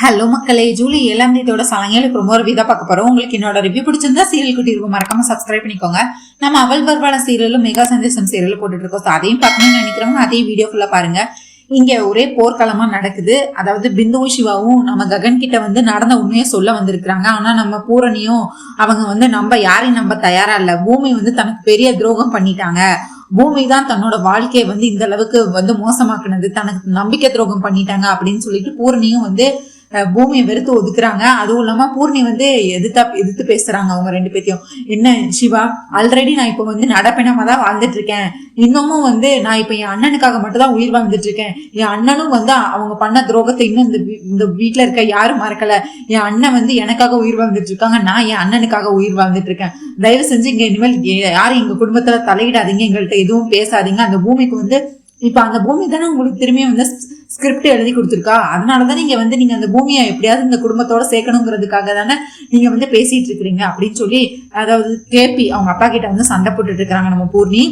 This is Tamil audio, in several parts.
ஹலோ மக்களே, ஜூலை 7ஆம் தேதியோட சலங்கையில ப்ரோமோ ரிவ்யூ தான் பார்க்க போறோம். உங்களுக்கு என்னோட ரிவ்யூ பிடிச்சிருந்தா சீரியல் குட்டி இருக்கும் மறக்காம சப்ஸ்கிரைப் பண்ணிக்கோங்க. நம்ம அவள் வருவாள சீரியலும் மெகா சந்தேசம் சீரியலும் போட்டுட்டு இருக்கோம். அதையும் பார்க்கணும்னு நினைக்கிறவங்க அதே வீடியோ ஃபுல்லா பாருங்க. இங்க ஒரே போர்க்களமா நடக்குது. அதாவது பிந்துவும் சிவாவும் நம்ம ககன் கிட்ட நடந்த உண்மையை சொல்ல வந்திருக்கிறாங்க. ஆனா நம்ம பூரணியும் அவங்க நம்ம யாரையும் நம்ப தயாரா இல்ல. பூமி தனக்கு பெரிய துரோகம் பண்ணிட்டாங்க. பூமி தான் தன்னோட வாழ்க்கையை இந்த அளவுக்கு மோசமாக்குனது, தனக்கு நம்பிக்கை துரோகம் பண்ணிட்டாங்க அப்படின்னு சொல்லிட்டு பூரணியும் பூமியை வெறுத்து ஒதுக்குறாங்க. அதுவும் இல்லாம பூர்ணி எதிர்த்து பேசுறாங்க அவங்க ரெண்டு பேத்தையும். என்ன சிவா, ஆல்ரெடி நான் இப்ப நடப்பினமா தான் வாழ்ந்துட்டு இருக்கேன். இன்னமும் நான் இப்ப என் அண்ணனுக்காக மட்டும் தான் உயிர் வாழ்ந்துட்டு இருக்கேன். என் அண்ணனும் அவங்க பண்ண துரோகத்தை இன்னும் இந்த வீட்டுல இருக்க யாரும் மறக்கல. என் அண்ணன் எனக்காக உயிர் வாழ்ந்துட்டு இருக்காங்க. நான் என் அண்ணனுக்காக உயிர் வாழ்ந்துட்டு இருக்கேன். தயவு செஞ்சு இங்க இனிமேல் யாரும் எங்க குடும்பத்துல தலையிடாதீங்க, எங்கள்கிட்ட எதுவும் பேசாதீங்க. அந்த பூமிக்கு இப்ப அந்த பூமி தானே உங்களுக்கு திரும்பியும் ஸ்கிரிப்ட் எழுதி கொடுத்துருக்கா. அதனாலதான் நீங்க அந்த பூமியை எப்படியாவது இந்த குடும்பத்தோட சேர்க்கணுங்கிறதுக்காக தானே நீங்க பேசிட்டு இருக்கிறீங்க அப்படின்னு சொல்லி, அதாவது கேபி அவங்க அப்பா கிட்ட சண்டை போட்டுட்டு இருக்காங்க நம்ம பூர்ணி.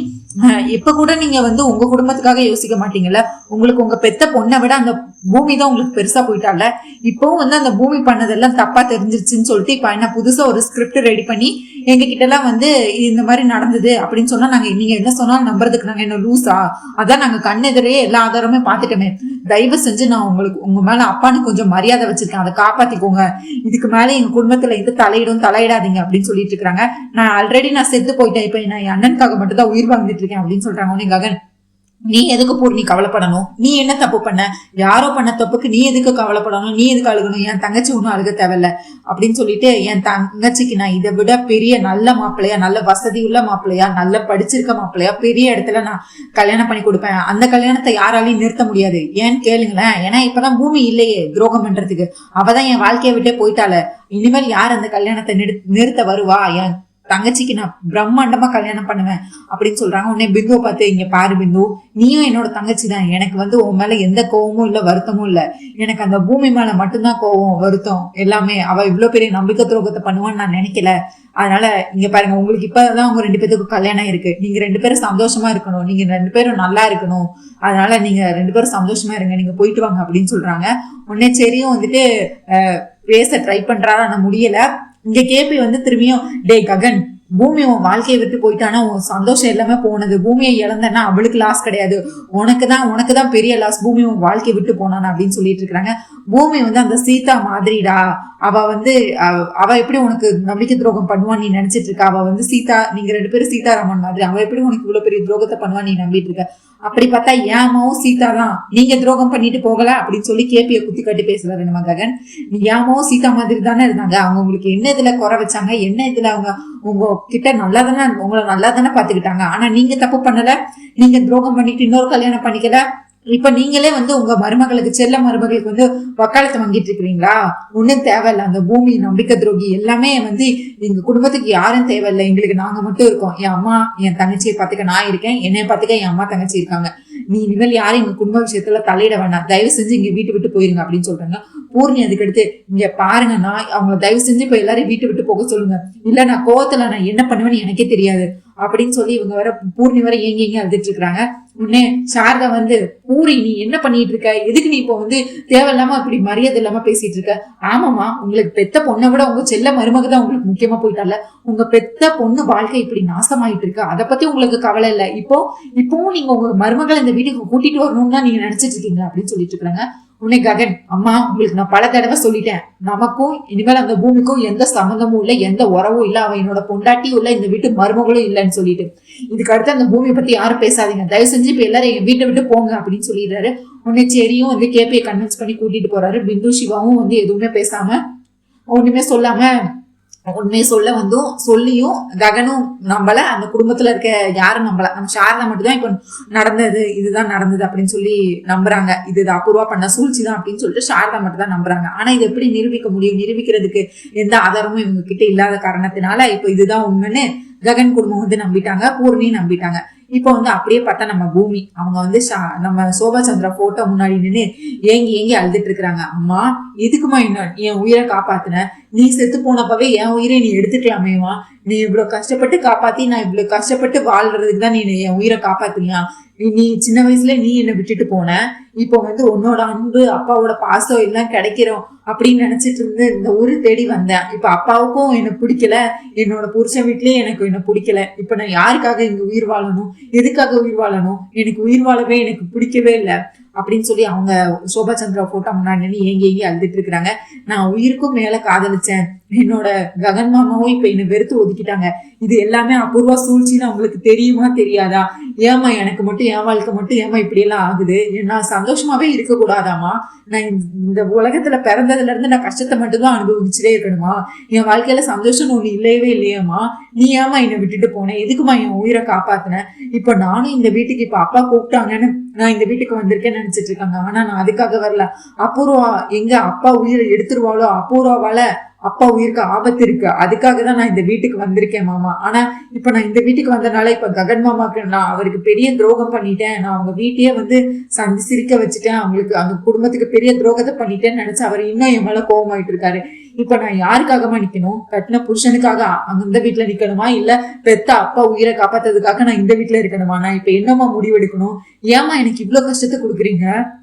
இப்ப கூட நீங்க உங்க குடும்பத்துக்காக யோசிக்க மாட்டீங்கல்ல. உங்களுக்கு உங்க பெத்த பொண்ணை விட அந்த பூமி தான் உங்களுக்கு பெருசா போயிட்டால. இப்பவும் அந்த பூமி பண்ணதெல்லாம் தப்பா தெரிஞ்சிருச்சுன்னு சொல்லிட்டு இப்ப என்ன புதுசா ஒரு ஸ்கிரிப்ட் ரெடி பண்ணி எங்க கிட்ட எல்லாம் இந்த மாதிரி நடந்தது அப்படின்னு சொன்னா நீங்க என்ன சொன்னாலும் நம்புறதுக்கு நாங்க என்ன லூசா? அதான் நாங்க கண்ணெதிரையே எல்லா ஆதாரமே பாத்துட்டோமே. தயவு செஞ்சு நான் உங்க மேல அப்பான்னு கொஞ்சம் மரியாதை வச்சிருக்கேன், அதை காப்பாத்திக்கோங்க. இதுக்கு மேல எங்க குடும்பத்துல தலையிடாதீங்க அப்படின்னு சொல்லிட்டு இருக்காங்க. நான் ஆல்ரெடி செத்து போயிட்டேன். இப்ப நான் என் அண்ணனுக்காக மட்டும் தான் உயிர் வாழ்ந்துட்டு இருக்கேன் அப்படின்னு சொல்றாங்க. உடனே ககன், நீ எதுக்கு பூர்ணி கவலைப்படணும்? நீ என்ன தப்பு பண்ண? யாரோ பண்ண தப்புக்கு நீ எதுக்கு கவலைப்படணும்? நீ எதுக்கு அழுகணும்? என் தங்கச்சி ஒன்னும் அழுக தேவையில்ல அப்படின்னு சொல்லிட்டு, என் தங்கச்சிக்கு நான் இதை விட பெரிய நல்ல மாப்பிள்ளையா, நல்ல வசதி உள்ள மாப்பிள்ளையா, நல்ல படிச்சிருக்க மாப்பிள்ளையா, பெரிய இடத்துல நான் கல்யாணம் பண்ணி கொடுப்பேன். அந்த கல்யாணத்தை யாராலையும் நிறுத்த முடியாது. ஏன்னு கேளுங்களேன். ஏன்னா இப்பதான் பூமி இல்லையே துரோகம் பண்றதுக்கு. அவதான் என் வாழ்க்கையை விட்டே போயிட்டால. இனிமேல் யார் அந்த கல்யாணத்தை நிறுத்த வருவா? என் தங்கச்சிக்கு நான் பிரம்மாண்டமா கல்யாணம் பண்ணுவேன் அப்படின்னு சொல்றாங்க. உடனே பிந்துவை பார்த்து, இங்க பாரு பிந்து, நீயும் என்னோட தங்கச்சி தான். எனக்கு உன் மேல எந்த கோவமும் இல்ல, வருத்தமும் இல்ல. எனக்கு அந்த பூமி மேல மட்டும்தான் கோவம், வருத்தம் எல்லாமே. அவ இவ்வளவு பெரிய நம்பிக்கை துரோகத்தை பண்ணுவான்னு நான் நினைக்கல. அதனால இங்க பாருங்க, உங்களுக்கு இப்பதான் உங்க ரெண்டு பேத்துக்கும் கல்யாணம் இருக்கு. நீங்க ரெண்டு பேரும் சந்தோஷமா இருக்கணும், நீங்க ரெண்டு பேரும் நல்லா இருக்கணும். அதனால நீங்க ரெண்டு பேரும் சந்தோஷமா இருங்க, நீங்க போயிட்டு வாங்க அப்படின்னு சொல்றாங்க. உடனே சரியும் பேச ட்ரை பண்றாரு, ஆனா முடியல. இங்க கேபி திரும்பியும், டே ககன், பூமி உன் வாழ்க்கையை விட்டு போயிட்டானா உன் சந்தோஷம் எல்லாமே போனது. பூமியை இழந்தனா அவளுக்கு லாஸ் கிடையாது, உனக்குதான் பெரிய லாஸ். பூமி உன் வாழ்க்கையை விட்டு போனானா அப்படின்னு சொல்லிட்டு இருக்காங்க. பூமி அந்த சீதா மாதிரிடா. அவ எப்படி உனக்கு நம்பிக்கை துரோகம் பண்ணுவான்னு நீ நினைச்சிட்டு இருக்க? அவ சீதா, நீங்க ரெண்டு பேரும் சீதாராமன் மாதிரி. அவ எப்படி உனக்கு இவ்வளவு பெரிய துரோகத்தை பண்ணுவான்னு நீ நம்பிட்டு இருக்க? அப்படி பார்த்தா ஏமாவும் சீதா தான். நீங்க துரோகம் பண்ணிட்டு போகல அப்படின்னு சொல்லி கேபியை குத்தி கட்டி பேசுறாரு நம்ம ககன். ஏமாவும் சீதா மாதிரி தானே இருந்தாங்க. அவங்க உங்களுக்கு என்ன இதுல குறை வச்சாங்க? என்ன இதுல அவங்க உங்க கிட்ட உங்களை நல்லா தானே பாத்துக்கிட்டாங்க. ஆனா நீங்க தப்பு பண்ணல. நீங்க துரோகம் பண்ணிட்டு இன்னொரு கல்யாணம் பண்ணிக்கல. இப்ப நீங்களே உங்க மருமகளுக்கு, செல்ல மருமகளுக்கு வக்காலத்தை வாங்கிட்டு இருக்கிறீங்களா? ஒன்னும் தேவையில்ல. அந்த பூமி நம்பிக்கை துரோகி எல்லாமே எங்க குடும்பத்துக்கு யாரும் தேவையில்லை. எங்களுக்கு நாங்க மட்டும் இருக்கோம். என் அம்மா என் தங்கச்சியை பாத்துக்க நான் இருக்கேன், என்னைய பாத்துக்க என் அம்மா தங்கச்சி இருக்காங்க. நீ இனிமேல் யாரும் எங்க குடும்ப விஷயத்துல தலையிட வேண்டாம், தயவு செஞ்சு இங்க வீட்டு விட்டு போயிருங்க அப்படின்னு சொல்றாங்க. பூர்ணி அதுக்கடுத்து, இங்க பாருங்க, நான் அவங்களை தயவு செஞ்சு இப்ப எல்லாரும் வீட்டு விட்டு போக சொல்லுங்க, இல்ல நான் கோவத்துல நான் என்ன பண்ணுவேன்னு எனக்கே தெரியாது அப்படின்னு சொல்லி இவங்க வர பூர்ணி வர ஏங்க அழுதுட்டு இருக்காங்க. உடனே சாரதா பூரி, நீ என்ன பண்ணிட்டு இருக்க? எதுக்கு நீ இப்போ தேவையில்லாம அப்படி மரியாதை இல்லாம பேசிட்டு இருக்க? ஆமாமா, உங்களுக்கு பெத்த பொண்ணை விட உங்க செல்ல மருமக தான் உங்களுக்கு முக்கியமா போயிட்டால. உங்க பெத்த பொண்ணு வாழ்க்கை இப்படி நாசமாயிட்டு இருக்கு, அதை பத்தி உங்களுக்கு கவலை இல்லை. இப்பவும் நீங்க உங்க மருமகளை இந்த வீட்டுக்கு கூட்டிட்டு வரணும்னு தான் நீங்க நினைச்சிட்டு இருக்கீங்க அப்படின்னு சொல்லிட்டு இருக்காங்க. உன்னை ககன், அம்மா உங்களுக்கு நான் பல தடவை சொல்லிட்டேன், நமக்கும் இனிமேல் அந்த பூமிக்கும் எந்த சம்மந்தமும் இல்லை, எந்த உறவும் இல்லை. அவன் என்னோட பொண்டாட்டியும் இல்லை, இந்த வீட்டு மருமகளும் இல்லைன்னு சொல்லிட்டு, இதுக்கு அடுத்து அந்த பூமியை பத்தி யாரும் பேசாதீங்க, தயவு செஞ்சு இப்ப எல்லாரும் எங்க வீட்டை விட்டு போங்க அப்படின்னு சொல்லிடுறாரு. உன்னை சரியும் கேபியை கன்வின்ஸ் பண்ணி கூட்டிட்டு போறாரு. பிந்து சிவாவும் எதுவுமே பேசாம ஒண்ணுமே சொல்லாம உண்மையை சொல்லியும் ககனும் நம்பல, அந்த குடும்பத்துல இருக்க யாரும் நம்பல. நம்ம சாரதா மட்டும்தான் இப்ப நடந்தது, இதுதான் நடந்தது அப்படின்னு சொல்லி நம்புறாங்க. இது அபூர்வா பண்ண சூழ்ச்சி தான் அப்படின்னு சொல்லிட்டு சாரதா மட்டும் தான் நம்புறாங்க. ஆனா இது எப்படி நிரூபிக்க முடியும்? நிரூபிக்கிறதுக்கு எந்த ஆதாரமும் இவங்க கிட்ட இல்லாத காரணத்தினால இப்ப இதுதான் உண்மைன்னு ககன் குடும்பம் நம்பிட்டாங்க, பூர்ணி நம்பிட்டாங்க. இப்போ அப்படியே பார்த்தா நம்ம பூமி அவங்க நம்ம சோபா சந்திரா போட்டோ முன்னாடி நின்று ஏங்கி அழுதுட்டு இருக்கிறாங்க. அம்மா, எதுக்குமா என் உயிரை காப்பாத்தின? நீ செத்து போனப்பவே என் உயிரை நீ எடுத்துக்கலாமேவா? நீ இவ்வளவு கஷ்டப்பட்டு காப்பாத்தி நான் இவ்வளவு கஷ்டப்பட்டு வாழ்றதுக்கு தான் நீ என் உயிரை காப்பாத்தினியா? நீ சின்ன வயசுல நீ என்னை விட்டுட்டு போன, இப்போ வந்து உன்னோட அன்பு அப்பாவோட பாசம் எல்லாம் கிடைக்கிறோம் அப்படின்னு நினைச்சிட்டு இருந்து இந்த ஊரு தேடி வந்தேன். இப்ப அப்பாவுக்கும் என்ன பிடிக்கல, என்னோட புருஷன் வீட்லயும் எனக்கு என்ன பிடிக்கல. இப்ப நான் யாருக்காக இங்க உயிர் வாழணும், எதுக்காக உயிர் வாழணும், எனக்கு உயிர் வாழவே எனக்கு பிடிக்கவே இல்லை அப்படின்னு சொல்லி அவங்க சோபா சந்திரா போட்டோ முன்னாடி ஏங்கி அழுதுட்டு இருக்கிறாங்க. நான் உயிருக்கும் மேல காதலிச்சேன், என்னோட ககன் மாமாவும் இப்ப என்ன வெறுத்து ஒதுக்கிட்டாங்க. இது எல்லாமே அபூர்வா சூழ்ச்சின்னு அவங்களுக்கு தெரியுமா தெரியாதா? ஏமா எனக்கு மட்டும் என் வாழ்க்கை மட்டும் ஏமா இப்படி எல்லாம் ஆகுது? நான் சந்தோஷமாவே இருக்க கூடாதாமா? நான் இந்த உலகத்துல பிறந்ததுல இருந்து நான் கஷ்டத்தை மட்டும்தான் அனுபவிச்சுட்டே இருக்கணுமா? என் வாழ்க்கையில சந்தோஷம் ஒண்ணு இல்லையவே இல்லையாமா? நீ ஏமா என்னை விட்டுட்டு போனேன்? எதுக்குமா என் உயிரை காப்பாத்தினேன்? இப்ப நானும் இந்த வீட்டுக்கு இப்ப அப்பா கூப்பிட்டாங்கன்னு நான் இந்த வீட்டுக்கு வந்திருக்கேன்னு நினைச்சிட்டு இருக்காங்க. ஆனா நான் அதுக்காக வரல. அபூர்வா எங்க அப்பா உயிரை எடுத்துருவாளோ, அபூர்வாவால அப்பா உயிருக்கு ஆபத்து இருக்கு, அதுக்காக தான் நான் இந்த வீட்டுக்கு வந்திருக்கேன் மாமா. ஆனா இப்ப நான் இந்த வீட்டுக்கு வந்தனால இப்ப ககன் மாமாக்கு நான் அவருக்கு பெரிய துரோகம் பண்ணிட்டேன், நான் அவங்க வீட்டையே வந்து சந்தி சிரிக்க வச்சுட்டேன், அவங்களுக்கு அந்த குடும்பத்துக்கு பெரிய துரோகத்தை பண்ணிட்டேன்னு நினைச்சு அவர் இன்னும் என் மேல கோபமாயிட்டு இருக்காரு. இப்ப நான் யாருக்காகமா நிக்கணும்? கட்டின புருஷனுக்காக அந்த வீட்டுல நிக்கணுமா, இல்ல பெத்த அப்பா உயிரை காப்பாத்ததுக்காக நான் இந்த வீட்டுல இருக்கணுமா? நான் இப்ப என்னமா முடிவெடுக்கணும்? ஏமா எனக்கு இவ்வளவு கஷ்டத்தை கொடுக்குறீங்க?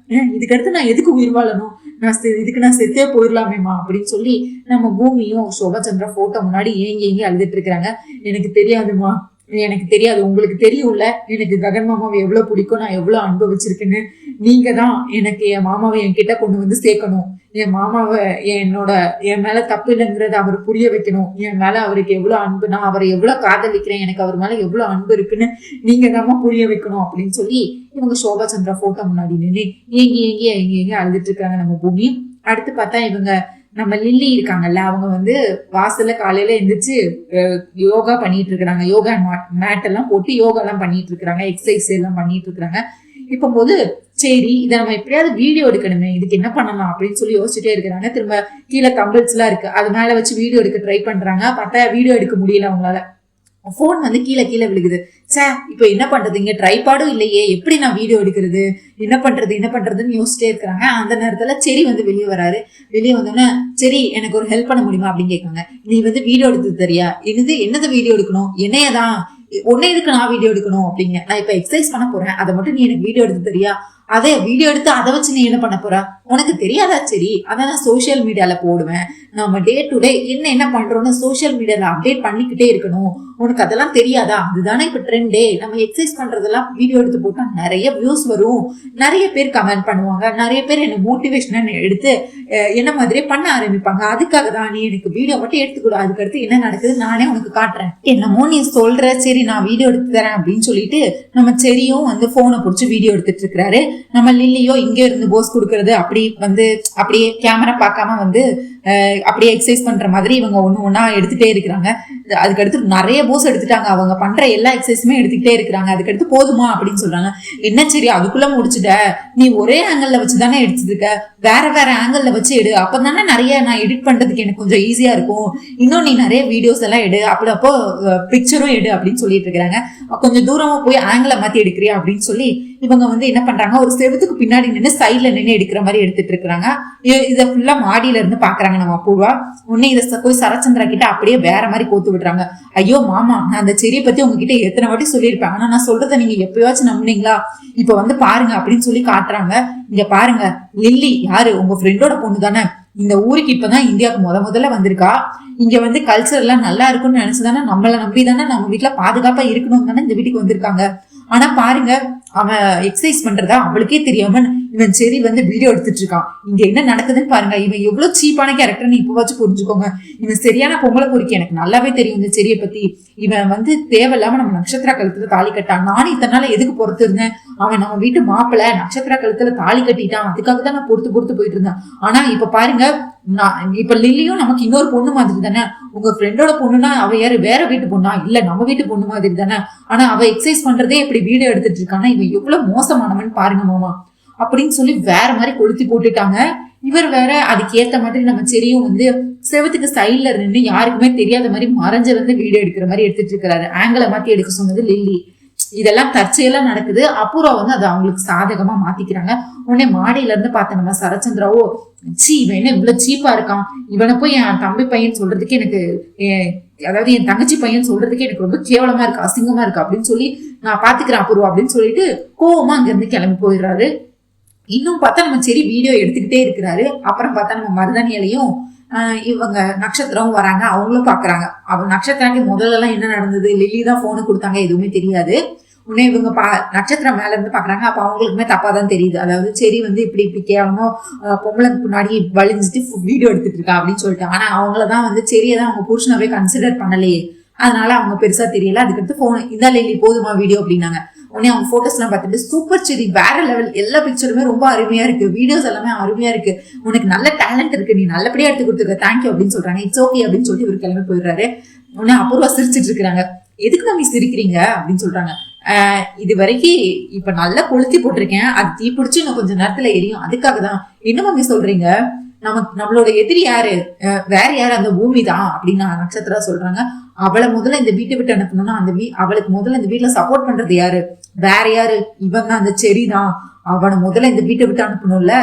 இதுக்கடுத்து நான் எதுக்கு உயிர் வாழணும்? இதுக்கு நான் செத்தே போயிடலாமேமா அப்படின்னு சொல்லி நம்ம பூமியும் சோபா சந்திரா போட்டோ முன்னாடி ஏங்கி அழுதுட்டு இருக்கிறாங்க. எனக்கு தெரியாதுமா, எனக்கு தெரியாது, உங்களுக்கு தெரியும்ல எனக்கு ககன் மாமாவை எவ்வளவு பிடிக்கும், நான் எவ்வளவு அனுபவிச்சிருக்கேன்னு. நீங்க தான் எனக்கு என் மாமாவை என்கிட்ட கொண்டு வந்து சேர்க்கணும், என் மாமாவை என் மேல தப்பு இல்லைங்கிறத அவர் புரிய வைக்கணும், என் மேல அவருக்கு எவ்வளவு அன்பு, நான் அவரை எவ்வளவு காதலிக்கிறேன், எனக்கு அவர் மேல எவ்வளவு அன்பு இருக்குன்னு நீங்க தான் புரிய வைக்கணும் அப்படின்னு சொல்லி இவங்க சோபா சந்திரா போட்டோ முன்னாடி நின்று ஏங்கி அழுதுட்டு இருக்காங்க நம்ம பூமி. அடுத்து பார்த்தா இவங்க நம்ம லில்லி இருக்காங்கல்ல, அவங்க வந்து வாசல்ல காலையில எந்திரிச்சு யோகா பண்ணிட்டு இருக்கிறாங்க. யோகா மேட் எல்லாம் போட்டு யோகா எல்லாம் பண்ணிட்டு இருக்கிறாங்க, எக்ஸசைஸ் எல்லாம் பண்ணிட்டு இருக்கிறாங்க. இப்போ போது சரி இதை நம்ம எப்படியாவது வீடியோ எடுக்கணுமே, இதுக்கு என்ன பண்ணலாம் அப்படின்னு சொல்லி யோசிச்சுட்டே இருக்கிறாங்க. திரும்ப கீழே கம்பல்ஸ் எல்லாம் இருக்கு, அது மேல வச்சு வீடியோ எடுக்க ட்ரை பண்றாங்க. பார்த்தா வீடியோ எடுக்க முடியல அவங்களால. போன் வந்து கீழே விழுகுது. இப்ப என்ன பண்றது, இங்க ட்ரைபாடும் இல்லையே, எப்படி நான் வீடியோ எடுக்கிறது, என்ன பண்றதுன்னு யோசிச்சிட்டே இருக்கிறாங்க. அந்த நேரத்துல சரி வந்து வெளியே வராரு. வெளியே வந்தோடனே சரி எனக்கு ஒரு ஹெல்ப் பண்ண முடியுமா அப்படின்னு கேட்காங்க. நீ வந்து வீடியோ எடுத்து தெரியா? என்னது வீடியோ எடுக்கணும்? என்னையதான் உன்னை எதுக்கு நான் வீடியோ எடுக்கணும் அப்படிங்க? நான் இப்ப எக்ஸசைஸ் பண்ண போறேன், அதை மட்டும் நீ எனக்கு வீடியோ எடுத்து தெரியா? அதே வீடியோ எடுத்து அதை வச்சு நீ என்ன பண்ண போற? உனக்கு தெரியாதா? சரி அதான் நான் சோசியல் மீடியால போடுவேன், நம்ம டே டு டே என்ன பண்றோம்னு சோசியல் மீடியால அப்டேட் பண்ணிக்கிட்டே இருக்கணும், உனக்கு அதெல்லாம் தெரியாதா? அதுதானே இப்ப ட்ரெண்டே, நம்ம எக்ஸசைஸ் பண்றதெல்லாம் வீடியோ எடுத்து போட்டா நிறைய வியூஸ் வரும், நிறைய பேர் கமெண்ட் பண்ணுவாங்க, நிறைய பேர் என்ன மோட்டிவேஷன் எடுத்து என்ன மாதிரியே பண்ண ஆரம்பிப்பாங்க. அதுக்காக தான் நீ எனக்கு வீடியோ மட்டும் எடுத்துக்கூட, அதுக்கடுத்து என்ன நடக்குது நானே உனக்கு காட்டுறேன், என்னமோ நீ சொல்ற, சரி நான் வீடியோ எடுத்து தரேன் அப்படின்னு சொல்லிட்டு நம்ம சரியும் வந்து போனை பிடிச்சி வீடியோ எடுத்துட்டு இருக்கிறாரு. நம்ம லில்லியோ இங்க இருந்து போஸ் கொடுக்கறது அப்படியே கேமரா பார்க்காம வந்து அப்படியே எக்ஸசைஸ் பண்ற மாதிரி இவங்க ஒண்ணா எடுத்துட்டே இருக்கிறாங்க. அதுக்கடுத்து நிறைய போஸ் எடுத்துட்டாங்க, அவங்க பண்ற எல்லா எக்ஸசைஸுமே எடுத்துக்கிட்டே இருக்கிறாங்க. அதுக்கடுத்து போதுமா அப்படின்னு சொல்றாங்க. என்ன சரி அதுக்குள்ள முடிச்சுட்ட, நீ ஒரே ஆங்கிள் வச்சுதானே எடுத்துருக்க, வேற ஆங்கிள் வச்சு எடு, அப்பதானே நிறைய நான் எடிட் பண்றதுக்கு எனக்கு கொஞ்சம் ஈஸியா இருக்கும், இன்னும் நீ நிறைய வீடியோஸ் எல்லாம் எடு, அப்போ பிக்சரும் எடு அப்படின்னு சொல்லிட்டு இருக்கிறாங்க. கொஞ்சம் தூரமா போய் ஆங்கிளை மாத்தி எடுக்கிறியா அப்படின்னு சொல்லி இவங்க வந்து என்ன பண்றாங்க, ஒரு செவத்துக்கு பின்னாடி நின்று சைட்ல நின்று எடுக்கிற மாதிரி எடுத்துட்டு இருக்கிறாங்க. இதை ஃபுல்லா மாடியில இருந்து பாக்குறாங்க நம்ம அபூர்வா. உடனே இதை போய் சரச்சந்திரா கிட்ட அப்படியே வேற மாதிரி கோத்து விடுறாங்க. ஐயோ மாமா, நான் அந்த செடியை பத்தி உங்ககிட்ட எத்தனை வாட்டி சொல்லியிருப்பேன், ஆனா நான் சொல்றதை நீங்க எப்பயாச்சும் நம்புனீங்களா? இப்ப வந்து பாருங்க அப்படின்னு சொல்லி காட்டுறாங்க. இங்க பாருங்க, லில்லி யாரு, உங்க ஃப்ரெண்டோட பொண்ணு தானே, இந்த ஊருக்கு இப்பதான் இந்தியாவுக்கு முதல்ல வந்திருக்கா, இங்க வந்து கல்ச்சர் எல்லாம் நல்லா இருக்கும்னு நினைச்சுதானே, நம்மள நம்பி தானே நம்ம வீட்டுல பாதுகாப்பா இருக்கணும் தானே இந்த வீட்டுக்கு வந்திருக்காங்க. ஆனா பாருங்க, அவன் எக்ஸசைஸ் பண்றதா அவளுக்கே தெரியாம இவன் சரி வந்து வீடியோ எடுத்துட்டு இருக்கான். இங்க என்ன நடக்குதுன்னு பாருங்க, இவன் எவ்வளவு சீப்பான கேரக்டர்னு இப்ப வச்சு புரிஞ்சுக்கோங்க. இவன் சரியான பொம்பளை பொறுக்கி, எனக்கு நல்லாவே தெரியும் இந்த செடியை பத்தி. இவன் வந்து தேவையில்லாம நம்ம நட்சத்திரா கழுத்துல தாலி கட்டான். நானும் இத்தனை நாள் எதுக்கு பொறுத்து இருந்தேன், அவன் நம்ம வீட்டு மாப்பிள்ள நட்சத்திரா கழுத்துல தாலி கட்டிட்டான், அதுக்காக தான் நான் பொறுத்து போயிட்டு இருந்தேன். ஆனா இப்ப பாருங்க, இப்ப லில்லியும் நமக்கு இன்னொரு பொண்ணு மாதிரி தானே, உங்க ஃப்ரெண்டோட பொண்ணுனா அவ யாரு, வேற வீட்டு பொண்ணா? இல்ல நம்ம வீட்டு பொண்ணு மாதிரி தானே. ஆனா அவ எக்ஸசைஸ் பண்றதே இப்படி வீடியோ எடுத்துட்டு இருக்கானா, இவன் எவ்வளவு மோசமானவன் பாருங்க மாமா அப்படின்னு சொல்லி வேற மாதிரி கொளுத்தி போட்டுட்டாங்க. இவர் வேற அதுக்கு ஏத்த மாதிரி நம்ம செடியும் வந்து செவத்துக்கு சைட்ல நின்று யாருக்குமே தெரியாத மாதிரி மறைஞ்ச வந்து வீடியோ எடுக்கிற மாதிரி எடுத்துட்டு இருக்கிறாரு. ஆங்கிளை மாத்தி எடுக்க சொன்னது லில்லி. இதெல்லாம் தற்செயலாம் நடக்குது. அபூர்வா வந்து அதை அவங்களுக்கு சாதகமா மாத்திக்கிறாங்க. உடனே மாடியில இருந்து பார்த்த நம்ம சரச்சந்திராவோ, இவன் என்ன இவ்வளவு சீப்பா இருக்கான், இவனை போய் என் தம்பி பையன் சொல்றதுக்கு எனக்கு அதாவது என் தங்கச்சி பையன் சொல்றதுக்கு எனக்கு ரொம்ப கேவலமா இருக்கு, அசிங்கமா இருக்கு அப்படின்னு சொல்லி நான் பாத்துக்கிறேன் அபூர்வா அப்படின்னு சொல்லிட்டு கோவமா அங்க இருந்து கிளம்பி போயிடுறாரு. இன்னும் பார்த்தா நம்ம சரி வீடியோ எடுத்துக்கிட்டே இருக்கிறாரு. அப்புறம் பார்த்தா நம்ம மருதானியிலையும் இவங்க நட்சத்திரம் வராங்க, அவங்களும் பாக்குறாங்க. அவ நட்சத்திராக்கு முதல்ல எல்லாம் என்ன நடந்தது, லில்லி தான் போனு கொடுத்தாங்க, எதுவுமே தெரியாது. உடனே இவங்க நட்சத்திரம் மேல இருந்து பாக்குறாங்க. அப்ப அவங்களுக்குமே தப்பாதான் தெரியுது. அதாவது சரி வந்து இப்படி கேவலமா பொம்பளைக்கு முன்னாடி வலிஞ்சிட்டு வீடியோ எடுத்துட்டு இருக்கா அப்படின்னு சொல்லிட்டு. ஆனா அவங்களதான் வந்து சரியதான் அவங்க புருஷனாவே கன்சிடர் பண்ணலையே, அதனால அவங்க பெருசா தெரியல. அதுக்கடுத்து போன் இந்த லில்லி போதுமா வீடியோ அப்படின்னாங்க. உடனே அவங்க போட்டோஸ் எல்லாம் பார்த்துட்டு சூப்பர் செரி, வேற லெவல், எல்லா பிக்சருமே ரொம்ப அருமையா இருக்கு, வீடியோஸ் எல்லாமே அருமையா இருக்கு, உனக்கு நல்ல டேலண்ட் இருக்கு, நீ நல்லபடியா எடுத்து கொடுத்துருக்க, தேங்க்யூ அப்படின்னு சொல்றாங்க. இட்ஸ் ஓகே அப்படின்னு சொல்லிட்டு இவர் கிளம்பி போயிடுறாரு. உடனே அபூர்வா சிரிச்சிட்டு இருக்கிறாங்க. எதுக்கு நம்ம சிரிக்கிறீங்க அப்படின்னு சொல்றாங்க. இது வரைக்கும் இப்ப நல்லா கொளுத்தி போட்டிருக்கேன், அது தீ பிடிச்சு இன்னும் கொஞ்சம் நேரத்துல எரியும், அதுக்காக தான். என்ன மம்மி சொல்றீங்க, நம்மளோட எதிரி யாரு, வேற யாரு, அந்த பூமி தான் அப்படின்னு நட்சத்திரா சொல்றாங்க. அவளை முதல்ல இந்த வீட்டை விட்டு அனுப்பணும்னா அவளுக்கு முதல்ல இந்த வீட்டுல சப்போர்ட் பண்றது யாரு, வேற யாரு, இவன் தான், அந்த செடி தான். அவனை முதல்ல இந்த வீட்டை விட்டு அனுப்பணும்ல,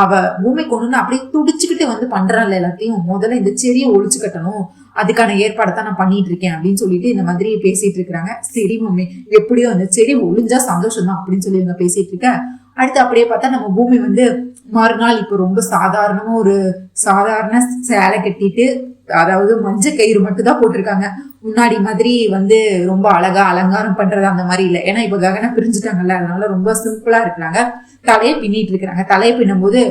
அவ பூமி கொண்டு அப்படியே துடிச்சுக்கிட்டு வந்து பண்றாள் எல்லாத்தையும், முதல்ல இந்த செடியை ஒழிச்சு கட்டணும், அதுக்கான ஏற்பாடை தான் நான் பண்ணிட்டு இருக்கேன் அப்படின்னு சொல்லிட்டு இந்த மாதிரி பேசிட்டு இருக்கிறாங்க. சரி மம்மி, எப்படியோ அந்த செடி ஒழிஞ்சா சந்தோஷம் தான் அப்படின்னு சொல்லி இவங்க பேசிட்டு இருக்க. அடுத்து அப்படியே பார்த்தா நம்ம பூமி வந்து மறுநாள் இப்ப ரொம்ப சாதாரணமா ஒரு சாதாரண சேலை கட்டிட்டு, அதாவது மஞ்சள் கயிறு மட்டும் தான் போட்டிருக்காங்க. முன்னாடி மாதிரி வந்து ரொம்ப அழகா அலங்காரம் பண்றது அந்த மாதிரி இல்லை. ஏன்னா இப்ப ககனை பிரிஞ்சுட்டாங்கல்ல, அதனால ரொம்ப சிம்பிளா இருக்கிறாங்க. தலையை பின்னிட்டு இருக்கிறாங்க. தலையை பின்னும் போது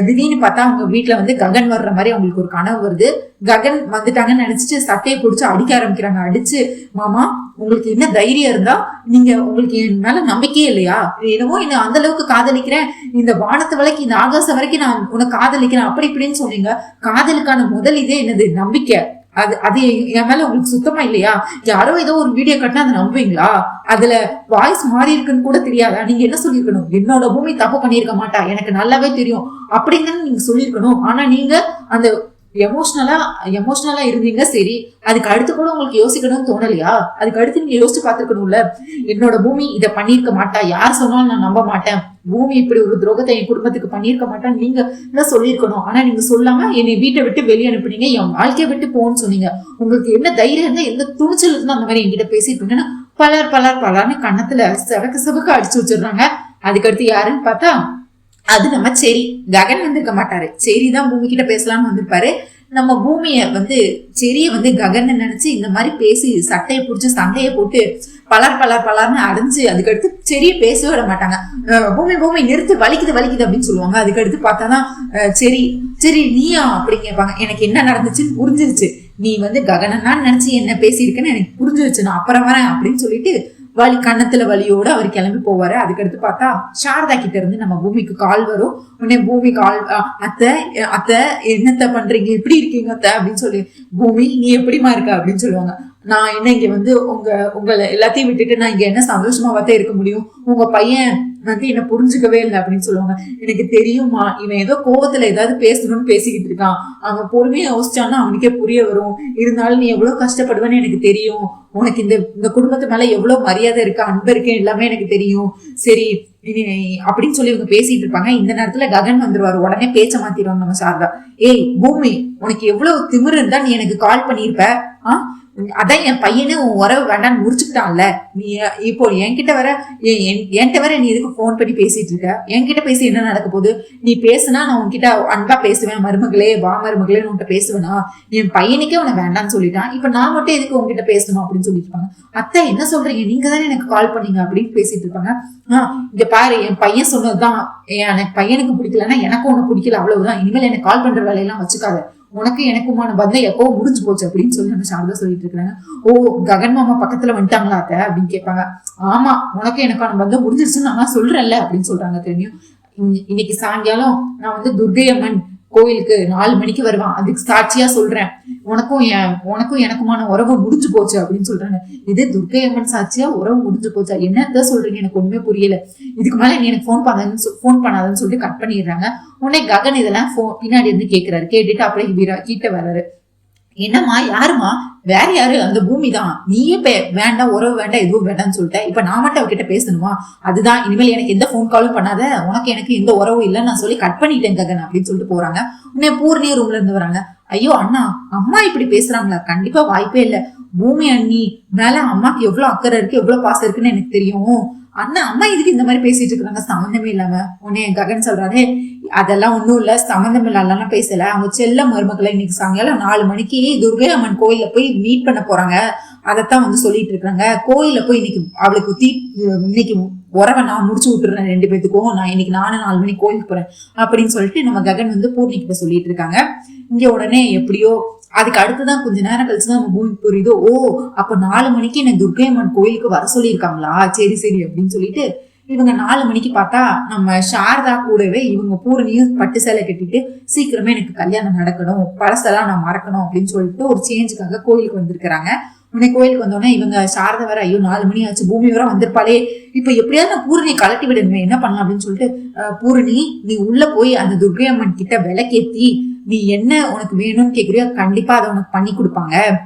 திடீர்னு பார்த்தா அவங்க வீட்டுல வந்து ககன் வர்ற மாதிரி அவங்களுக்கு ஒரு கனவு வருது. ககன் வந்துட்டாங்கன்னு நினைச்சிட்டு சட்டையை பிடிச்சு அடிக்க ஆரம்பிக்கிறாங்க. அடிச்சு, மாமா உங்களுக்கு என்ன தைரியம் இருந்தா நீங்க, உங்களுக்கு என் மேல நம்பிக்கையே இல்லையா, என்னமோ என்ன அந்த அளவுக்கு காதலிக்கிறேன், இந்த வானத்து வரைக்கும் இந்த ஆகாசம் வரைக்கும் நான் உனக்கு காதலிக்கிறேன் அப்படி இப்படின்னு சொன்னீங்க. காதலுக்கான முதல் இதே என்னது, நம்பிக்கை. அது என் மேல உங்களுக்கு சுத்தமா இல்லையா, யாரோ ஏதோ ஒரு வீடியோ கட்டினா அதை நம்புவீங்களா, அதுல வாய்ஸ் மாறி இருக்குன்னு கூட தெரியாதா, நீங்க என்ன சொல்லிருக்கணும், என்னோட பூமி தப்பு பண்ணிருக்க மாட்டா, எனக்கு நல்லாவே தெரியும் அப்படின்னு நீங்க சொல்லிருக்கணும். ஆனா நீங்க அந்த எமோஷனலா இருந்தீங்க. சரி, அதுக்கு அடுத்து கூட உங்களுக்கு யோசிக்கணும்னு தோணலையா, அதுக்கு அடுத்து நீங்க யோசிச்சு பாத்துருக்கணும்ல, என்னோட பூமி இதை பண்ணிருக்க மாட்டா, யார் சொன்னாலும் நான் நம்ப மாட்டேன், பூமி இப்படி ஒரு துரோகத்தை என் குடும்பத்துக்கு பண்ணிருக்க மாட்டான்னு நீங்க தான் சொல்லியிருக்கணும். ஆனா நீங்க சொல்லாம என்னை வீட்டை விட்டு வெளியே அனுப்புனீங்க, என் வாழ்க்கையை விட்டு போன்னு சொன்னீங்க. உங்களுக்கு என்ன தைரியம் இருந்தா, எந்த துணிச்சல் இருந்தா அந்த மாதிரி என்கிட்ட பேசிருப்பீங்கன்னா பலர்னு கண்ணத்துல செவக்க அடிச்சு வச்சிடுறாங்க. அதுக்கடுத்து யாருன்னு பார்த்தா அது நம்ம சரி, ககன் வந்திருக்க மாட்டாரு, சரிதான் பூமி கிட்ட பேசலாம்னு வந்திருப்பாரு. நம்ம பூமிய வந்து செரிய வந்து ககன் நினைச்சு இந்த மாதிரி பேசி சட்டையை பிடிச்சி சண்டையை போட்டு பலர்னு அடைஞ்சு அதுக்கடுத்து செரிய பேசவே விட மாட்டாங்க. பூமி நிறுத்து, வலிக்குது அப்படின்னு சொல்லுவாங்க. அதுக்கடுத்து பார்த்தாதான் சரி நீயா அப்படின்னு கேட்பாங்க. எனக்கு என்ன நடந்துச்சுன்னு புரிஞ்சிருச்சு, நீ வந்து ககனன்னா நினைச்சு என்ன பேசியிருக்கேன்னு எனக்கு புரிஞ்சிருச்சு, நான் அப்புறம் வரேன் அப்படின்னு சொல்லிட்டு கண்ணத்துல வலியோட அவர் கிளம்பி போவாரு. அதுக்கடுத்து பார்த்தா சாரதா கிட்ட இருந்து நம்ம பூமிக்கு கால் வரும். உடனே பூமி கால், அத்தை என்னத்த பண்றீங்க, எப்படி இருக்கீங்க அத்தை அப்படின்னு சொல்லி, பூமி நீ எப்படிமா இருக்க அப்படின்னு சொல்லுவாங்க. நான் என்ன இங்க வந்து உங்களை எல்லாத்தையும் விட்டுட்டு நான் இங்க என்ன சந்தோஷமா பார்த்தா இருக்க முடியும், உங்க பையன் வந்து என்ன புரிஞ்சுக்கவே இல்லை அப்படின்னு சொல்லுவாங்க. எனக்கு தெரியுமா, இவன் ஏதோ கோவத்துல ஏதாவது பேசணும்னு பேசிக்கிட்டு இருக்கான், அவன் பொறுமையா யோசிச்சான்னா அவனுக்கே புரிய வரும், இருந்தாலும் நீ எவ்வளவு கஷ்டப்படுவேன்னு எனக்கு தெரியும், உனக்கு இந்த குடும்பத்து மேல எவ்வளவு மரியாதை இருக்கு, அன்பு இருக்கு, எல்லாமே எனக்கு தெரியும், சரி அப்படின்னு சொல்லி இவங்க பேசிட்டு இருப்பாங்க. இந்த நேரத்துல ககன் வந்துருவாரு. உடனே பேச்ச மாத்திடுவாங்க நம்ம சாரதா. ஏய் பூமி, உனக்கு எவ்வளவு திமிரு இருந்தா நீ எனக்கு கால் பண்ணிருப்ப, அதான் என் பையனு உன் உறவு வேண்டான்னு முடிச்சுக்கிட்டான்ல, நீ இப்போ என்கிட்ட வர நீ எதுக்கு போன் பண்ணி பேசிட்டு இருக்க, என்கிட்ட பேசி என்ன நடக்க போகுது, நீ பேசுனா நான் உன்கிட்ட அன்பா பேசுவேன், மருமகளே வா மருமகளேன்னு உன்கிட்ட பேசுவேனா, என் பையனுக்கே உன வேண்டான்னு சொல்லிட்டான், இப்ப நான் மட்டும் எதுக்கு உங்ககிட்ட பேசணும் அப்படின்னு சொல்லிட்டு இருப்பாங்க. அத்தை என்ன சொல்றீங்க, நீங்க தானே எனக்கு கால் பண்ணீங்க அப்படின்னு பேசிட்டு இருப்பாங்க. இங்க பாரு, என் பையன் சொன்னதுதான், எனக்கு பையனுக்கு பிடிக்கலன்னா எனக்கு உனக்கு பிடிக்கல, அவ்வளவுதான், இனிமேல் எனக்கு கால் பண்ற வேலையெல்லாம் வச்சுக்காத, உனக்கு எனக்குமான பந்தம் எப்போ முடிஞ்சு போச்சு அப்படின்னு சொல்லி நம்ம சாரதா சொல்லிட்டு இருக்காங்க. ஓ ககன் மாமா பக்கத்துல வந்துட்டாங்களா அத்தை அப்படின்னு கேட்பாங்க. ஆமா, உனக்கு எனக்கான பந்தம் முடிஞ்சிருச்சுன்னு நான் சொல்றேன்ல அப்படின்னு சொல்றாங்க. தெரியும், இன்னைக்கு சாயங்காலம் நான் வந்து துர்கையம்மன் கோயிலுக்கு 4 மணிக்கு வருவான், அதுக்கு சாட்சியா சொல்றேன், உனக்கும் எனக்குமான உறவு முடிஞ்சு போச்சு அப்படின்னு சொல்றாங்க. இது துர்கையம்மன் சாட்சியா உறவு முடிஞ்சு போச்சா, என்னதான் சொல்றீங்க, எனக்கு ஒண்ணுமே புரியல, இதுக்கு மேல நீ எனக்கு போன் பண்ணாதன்னு சொல்லிட்டு கட் பண்ணிடுறாங்க. உடனே ககன் இதெல்லாம் பின்னாடி இருந்து கேட்கிறாரு. கேட்டுட்டு அப்படியே கிட்ட வர்றாரு. என்னம்மா யாருமா? வேற யாரு? அந்த பூமி தான். நீயே வேண்டாம், உறவு வேண்டாம், எதுவும் வேண்டாம்னு சொல்லிட்டேன். இப்ப நான் மட்டும் அவகிட்ட பேசணுமா? அதுதான் இனிமேல் எனக்கு எந்த போன் காலும் பண்ணாத, உனக்கு எனக்கு எந்த உறவும் இல்லைன்னு நான் சொல்லி கட் பண்ணிட்டேன் ககன் அப்படின்னு சொல்லிட்டு போறாங்க. உடனே பூர்ணிய ரூம்ல இருந்து வராங்க. ஐயோ அண்ணா, அம்மா இப்படி பேசுறாங்களா? கண்டிப்பா வாய்ப்பே இல்ல. பூமி அண்ணி மேல அம்மாக்கு எவ்வளவு அக்கறை இருக்கு, எவ்வளவு பாசம் இருக்குன்னு எனக்கு தெரியும். அண்ணா அம்மா இதுக்கு இந்த மாதிரி பேசிட்டு இருக்காங்க சம்மந்தமே இல்லாம. உடனே ககன் சொல்றாரு, அதெல்லாம் ஒண்ணும் இல்ல, சம்மந்தம் இல்லாம பேசல. அவங்க செல்ல மருமக்களை இன்னைக்கு சாயங்காலம் 4 மணிக்கு துர்கை அம்மன் கோயில்ல போய் மீட் பண்ண போறாங்க. அதத்தான் வந்து சொல்லிட்டு இருக்காங்க. கோயில்ல போய் இன்னைக்கு அவளுக்கு இன்னைக்கு உறவை நான் முடிச்சு விட்டுறேன் 2 பேத்துக்கும். நான் இன்னைக்கு 4 மணிக்கு கோயிலுக்கு போறேன் அப்படின்னு சொல்லிட்டு நம்ம ககன் வந்து பூர்ணி கிட்ட சொல்லிட்டு இருக்காங்க. இங்க உடனே எப்படியோ அதுக்கு அடுத்துதான் கொஞ்ச நேரம் கழிச்சுதான் நம்ம பூமி புரியுதோ, ஓ அப்ப 4 மணிக்கு என்ன துர்கை அம்மன் கோயிலுக்கு வர சொல்லியிருக்காங்களா, சரி சரி அப்படின்னு சொல்லிட்டு இவங்க 4 மணிக்கு பார்த்தா நம்ம சாரதா கூடவே இவங்க பூரணியும் பட்டு சேலை கட்டிட்டு சீக்கிரமே எனக்கு கல்யாணம் நடக்கணும், பழசெல்லாம் நான் மறக்கணும் அப்படின்னு சொல்லிட்டு ஒரு சேஞ்சுக்காக கோயிலுக்கு வந்திருக்கிறாங்க. உடனே கோயிலுக்கு வந்தோடனே இவங்க சாரதா வேற, ஐயோ 4 மணி ஆச்சு, பூமி வர வந்திருப்பாளே, இப்ப எப்படியாவது நான் பூரணி கலட்டி விடணுமே, என்ன பண்ணலாம் அப்படின்னு சொல்லிட்டு, பூரணி நீ உள்ள போய் அந்த துர்கை அம்மன் கிட்ட விளக்கேத்தி நீ என்ன உனக்கு வேணும்னு கேக்குறியோ கண்டிப்பா அதை உனக்கு பண்ணி கொடுப்பாங்க.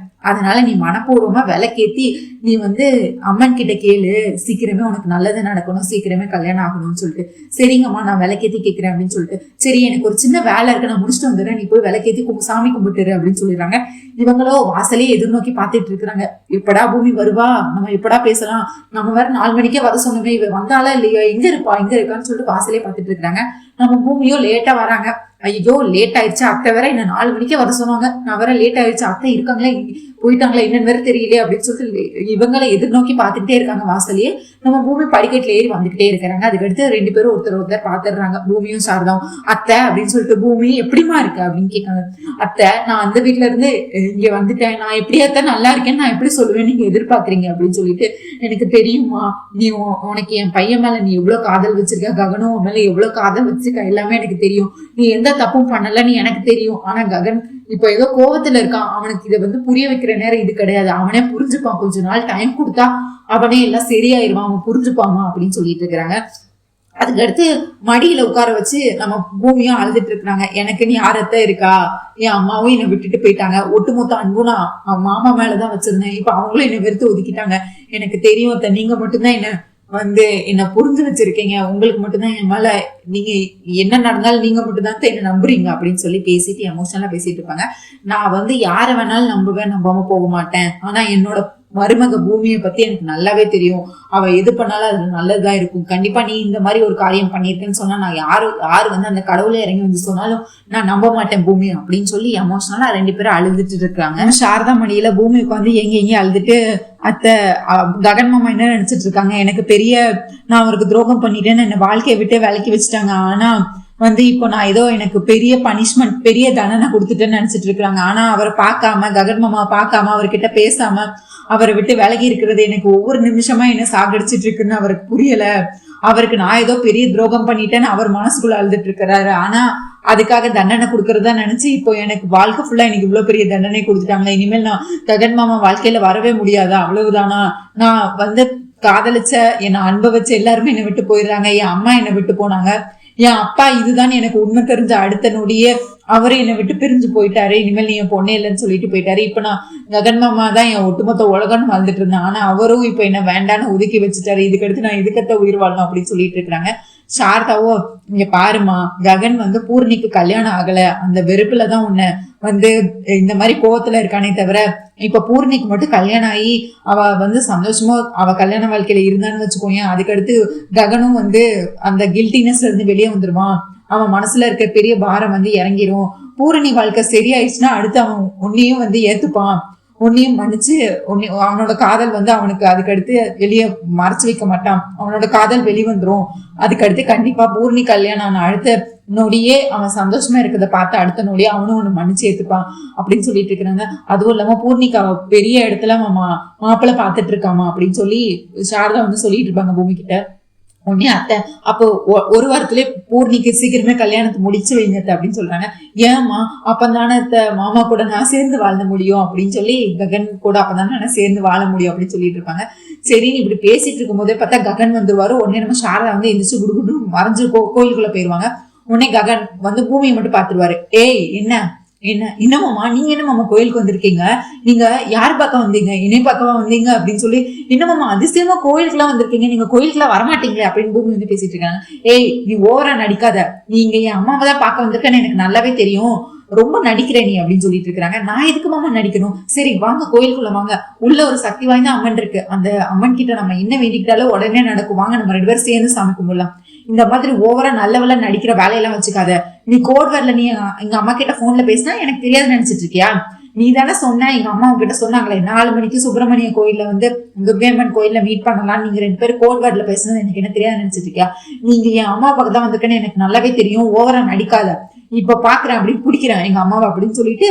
அதனால நீ மனப்பூர்வமா விளக்கேத்தி நீ வந்து அம்மன் கிட்ட கேளு, சீக்கிரமே உனக்கு நல்லது நடக்கணும், சீக்கிரமே கல்யாணம் ஆகணும்னு சொல்லிட்டு. சரிங்கம்மா நான் விளக்கேத்தி கேட்கிறேன் அப்படின்னு சொல்லிட்டு, சரி எனக்கு ஒரு சின்ன வேலை இருக்கு, நான் முடிச்சுட்டு வந்துடுறேன், நீ போய் விளக்கேத்தி சாமி கும்பிட்டுரு அப்படின்னு சொல்லிடுறாங்க. இவங்களோ வாசலே எதிர்நோக்கி பாத்துட்டு இருக்கிறாங்க. எப்படா பூமி வருவா, நம்ம எப்படா பேசலாம், நம்ம வேற 4 மணிக்கே வர சொன்னோமே, இவ வந்தாலா இல்லையோ, எங்க இருக்கான்னு சொல்லிட்டு வாசலே பாத்துட்டு இருக்காங்க. நம்ம பூமியோ லேட்டா வராங்க. ஐயோ லேட் ஆயிடுச்சு, அத்தை வேற என்ன 4 மணிக்கே வர சொன்னாங்க, நான் வேற லேட் ஆயிடுச்சு, அத்தை இருக்காங்களே போயிட்டாங்களா என்னன்னு வேற தெரியலையே அப்படின்னு சொல்லிட்டு இவங்களை எதிர்நோக்கி பாத்துக்கிட்டே இருக்காங்க. வாசலையே நம்ம பூமி படிக்கட்டுல ஏறி வந்துகிட்டே இருக்கிறாங்க. அதுக்கடுத்து 2 பேரும் ஒருத்தர் பாத்துடுறாங்க, பூமியும் சாரதாவும். அத்தை அப்படின்னு சொல்லிட்டு, பூமி எப்படிமா இருக்கு அப்படின்னு கேட்காங்க. அத்தை நான் அந்த வீட்டுல இருந்து இங்க வந்துட்டேன், நான் எப்படி அத்தை நல்லா இருக்கேன்னு நான் எப்படி சொல்லுவேன், நீங்க எதிர்பார்க்கறீங்க அப்படின்னு சொல்லிட்டு, எனக்கு தெரியுமா நீ உனக்கு என் பையன் மேல நீ எவ்வளவு காதல் வச்சிருக்க, ககனும் உன் மேல எவ்வளவு காதல் வச்சிருக்க, எல்லாமே எனக்கு தெரியும், நீ எந்த தப்பும் பண்ணலன்னு எனக்கு தெரியும். ஆனா ககன் இப்ப ஏதோ கோவத்துல இருக்கான், அவனுக்கு இதை வந்து புரிய வைக்கிற நேரம் இது கிடையாது, அவனே புரிஞ்சுப்பான், கொஞ்ச நாள் டைம் கொடுத்தா அவனே எல்லாம் சரியாயிருவான், அவன் புரிஞ்சுப்பாமா அப்படின்னு சொல்லிட்டு இருக்கிறாங்க. அதுக்கடுத்து மடியில உட்கார வச்சு நம்ம பூமியும் அழுதுட்டு இருக்கிறாங்க. எனக்கு நீ யாரத்தான் இருக்கா, என் அம்மாவும் என்னை விட்டுட்டு போயிட்டாங்க, ஒட்டுமொத்த அன்பும் நான் மாமா மேலதான் வச்சிருந்தேன், இப்ப அவங்களும் என்னை வெறுத்து ஒதுக்கிட்டாங்க, எனக்கு தெரியும், நீங்க மட்டும்தான் என்ன புரிஞ்சு வச்சிருக்கீங்க, உங்களுக்கு மட்டும்தான் என் மேல நீங்க என்ன நடந்தாலும் நீங்க மட்டும்தான் என்ன நம்புறீங்க அப்படின்னு சொல்லி பேசிட்டு எமோஷனலா பேசிட்டு இருப்பாங்க. நான் வந்து யார வேணாலும் நம்புவேன், நம்பாம போக மாட்டேன், ஆனா என்னோட மருமக பூமியை பத்தி எனக்கு நல்லாவே தெரியும், அவ எது பண்ணாலும் அது நல்லதுதான் இருக்கும், கண்டிப்பா நீ இந்த மாதிரி ஒரு காரியம் பண்ணிருக்கேன்னு சொன்னா நான் யாரு வந்து அந்த கடவுளை இறங்கி வந்து சொன்னாலும் நான் நம்ப மாட்டேன் பூமி அப்படின்னு சொல்லி எமோஷனலா 2 பேரும் அழுதுட்டு இருக்காங்க. சாரதா மணியில பூமி உட்காந்து எங்க அழுதுட்டு, அத்தை ககன் மாமா என்ன நினைச்சிட்டு இருக்காங்க, எனக்கு நான் அவருக்கு துரோகம் பண்ணிட்டேன்னு என்ன வாழ்க்கையை விட்டு விலக்கி வச்சுட்டாங்க, ஆனா வந்து இப்போ நான் ஏதோ எனக்கு பெரிய பனிஷ்மெண்ட் பெரிய தண்டனை கொடுத்துட்டேன்னு நினைச்சிட்டு இருக்காங்க. ஆனா அவரை பார்க்காம, ககன் மாமா பார்க்காம, அவர்கிட்ட பேசாம அவரை விட்டு விலகி இருக்கிறது எனக்கு ஒவ்வொரு நிமிஷமா என்ன சாகடிச்சிட்டு இருக்குன்னு அவருக்கு புரியல. அவருக்கு நான் ஏதோ பெரிய துரோகம் பண்ணிட்டேன்னு அவர் மனசுக்குள்ள அழுதுட்டு இருக்கிறாரு. ஆனா அதுக்காக தண்டனை கொடுக்கறதா நினைச்சு இப்போ எனக்கு வாழ்க்கை ஃபுல்லா எனக்கு இவ்வளவு பெரிய தண்டனை கொடுத்துட்டாங்களே, இனிமேல் நான் ககன் மாமா வாழ்க்கையில வரவே முடியாதா, அவ்வளவுதானா, நான் வந்து காதலிச்ச என்னை அனுபவிச்ச எல்லாருமே என்னை விட்டு போயிடுறாங்க, என் அம்மா என்னை விட்டு போனாங்க, என் அப்பா இதுதான் எனக்கு உண்மை தெரிஞ்ச அடுத்த நொடியே அவரு என்னை விட்டு பிரிஞ்சு போயிட்டாரு, இனிமேல் நீ என் பொண்ணே இல்லைன்னு சொல்லிட்டு போயிட்டாரு, இப்ப நான் ககன் மாமா தான் என் ஒட்டுமொத்த உலகம்னு வாழ்ந்துட்டு இருந்தேன், ஆனா அவரும் இப்ப என்ன வேண்டான்னு ஒதுக்கி வச்சுட்டாரு, இதுக்கடுத்து நான் இதுக்கத்த உயிர் வாழணும் அப்படின்னு சொல்லிட்டு இருக்கிறாங்க. சாரதாவோ இங்க பாருமா, ககன் வந்து பூர்ணிக்கு கல்யாணம் ஆகல, அந்த வெறுப்புலதான் உன்னை வந்து இந்த மாதிரி கோவத்துல இருக்கானே தவிர, இப்ப பூர்ணிக்கு மட்டும் கல்யாணம் ஆகி அவ வந்து சந்தோஷமா அவ கல்யாண வாழ்க்கையில இருந்தான்னு வச்சுக்கோங்க, அதுக்கடுத்து ககனும் வந்து அந்த கில்ட்டினஸ்ல இருந்து வெளியே வந்துருவான், அவன் மனசுல இருக்க பெரிய பாரம் வந்து இறங்கிரும், பூரணி வாழ்க்கை சரியாயிடுச்சுன்னா அடுத்து அவன் உன்னையும் வந்து ஏத்துப்பான், உன்னையும் மன்னிச்சு அவனோட காதல் வந்து அவனுக்கு அதுக்கடுத்து வெளியே மறைச்சு வைக்க மாட்டான், அவனோட காதல் வெளிவந்துரும், அதுக்கடுத்து கண்டிப்பா பூர்ணி கல்யாணம் ஆன அடுத்த நொடியே அவன் சந்தோஷமா இருக்கிறத பார்த்து அடுத்த நொடியே அவனும் ஒண்ணு மன்னிச்சு ஏத்துப்பான் அப்படின்னு சொல்லிட்டு இருக்கிறாங்க. அதுவும் இல்லாம பூர்ணிக்கு அவ பெரிய இடத்துல மாப்பிள்ளை பாத்துட்டு இருக்காமா அப்படின்னு சொல்லி சாரதா வந்து சொல்லிட்டு இருப்பாங்க பூமி கிட்ட. உடனே அத்தை அப்போ 1 வாரத்திலே பூர்ணிக்கு சீக்கிரமே கல்யாணத்தை முடிச்சு வைங்க அப்படின்னு சொல்றாங்க. ஏமா அப்பதானே மாமா கூட நான் சேர்ந்து வாழ முடியும் அப்படின்னு சொல்லி, ககன் கூட அப்பதானே நான் சேர்ந்து வாழ முடியும் அப்படின்னு சொல்லிட்டு இருப்பாங்க. சரின்னு இப்படி பேசிட்டு இருக்கும் போதே பார்த்தா ககன் வந்துருவாரு. உடனே நம்ம சாரதா வந்து எந்திரிச்சு குடுகுடு மறைஞ்சு கோயிலுக்குள்ள போயிருவாங்க. உடனே ககன் வந்து பூமியை மட்டும் பாத்துருவாரு. ஏய் என்ன என்னமாமா நீங்க என்னமாமா கோயிலுக்கு வந்திருக்கீங்க, நீங்க யார் பார்க்க வந்தீங்க, என்னை பார்க்கவா வந்தீங்க அப்படின்னு சொல்லி என்னமாமா அதிசயமா கோயிலுக்கு எல்லாம் வந்திருக்கீங்க, நீங்க கோயிலுக்கு எல்லாம் வரமாட்டீங்களே அப்படின்னு பூமி வந்து பேசிட்டு இருக்காங்க. ஏய் நீ ஓவரா நடிக்காத, நீங்க என் அம்மாவை தான் பார்க்க வந்திருக்கேன்னு எனக்கு நல்லாவே தெரியும், ரொம்ப நடிக்கிற நீ அப்படின்னு சொல்லிட்டு இருக்காங்க. நான் எதுக்கு மாமா நடிக்கணும், சரி வாங்க கோயிலுக்குள்ள வாங்க, உள்ள ஒரு சக்தி வாய்ந்த அம்மன் இருக்கு, அந்த அம்மன் கிட்ட நம்ம என்ன வேண்டிக்கிட்டாலும் உடனே நடக்கும், வாங்க நம்ம 2 பேரும் சேர்ந்து சாமி கும்பிடலாம். இந்த மாதிரி ஓவரா நல்லவள நடிக்கிற வேலையெல்லாம் வச்சுக்காத, நீ கோட் வரல, நீ எங்க அம்மா கிட்ட போன்ல பேசினா எனக்கு தெரியாது நினைச்சிட்டு இருக்கியா, நீ தானே சொன்ன எங்க அம்மா உங்ககிட்ட சொன்னாங்களே 4 மணிக்கு சுப்பிரமணிய கோயில்ல வந்து துர்கையம்மன் கோயில்ல மீட் பண்ணலாம், நீங்க 2 பேரும் கோட் வேர்ட்ல பேசுனது எனக்கு என்ன தெரியாது நினைச்சிட்டு இருக்கியா, நீங்க என் அம்மா பக்கம் தான் வந்திருக்கேன்னு எனக்கு நல்லாவே தெரியும், ஓவரா நடிக்காத, இப்ப பாக்குறேன் அப்படின்னு பிடிக்கிறேன் எங்க அம்மாவை அப்படின்னு சொல்லிட்டு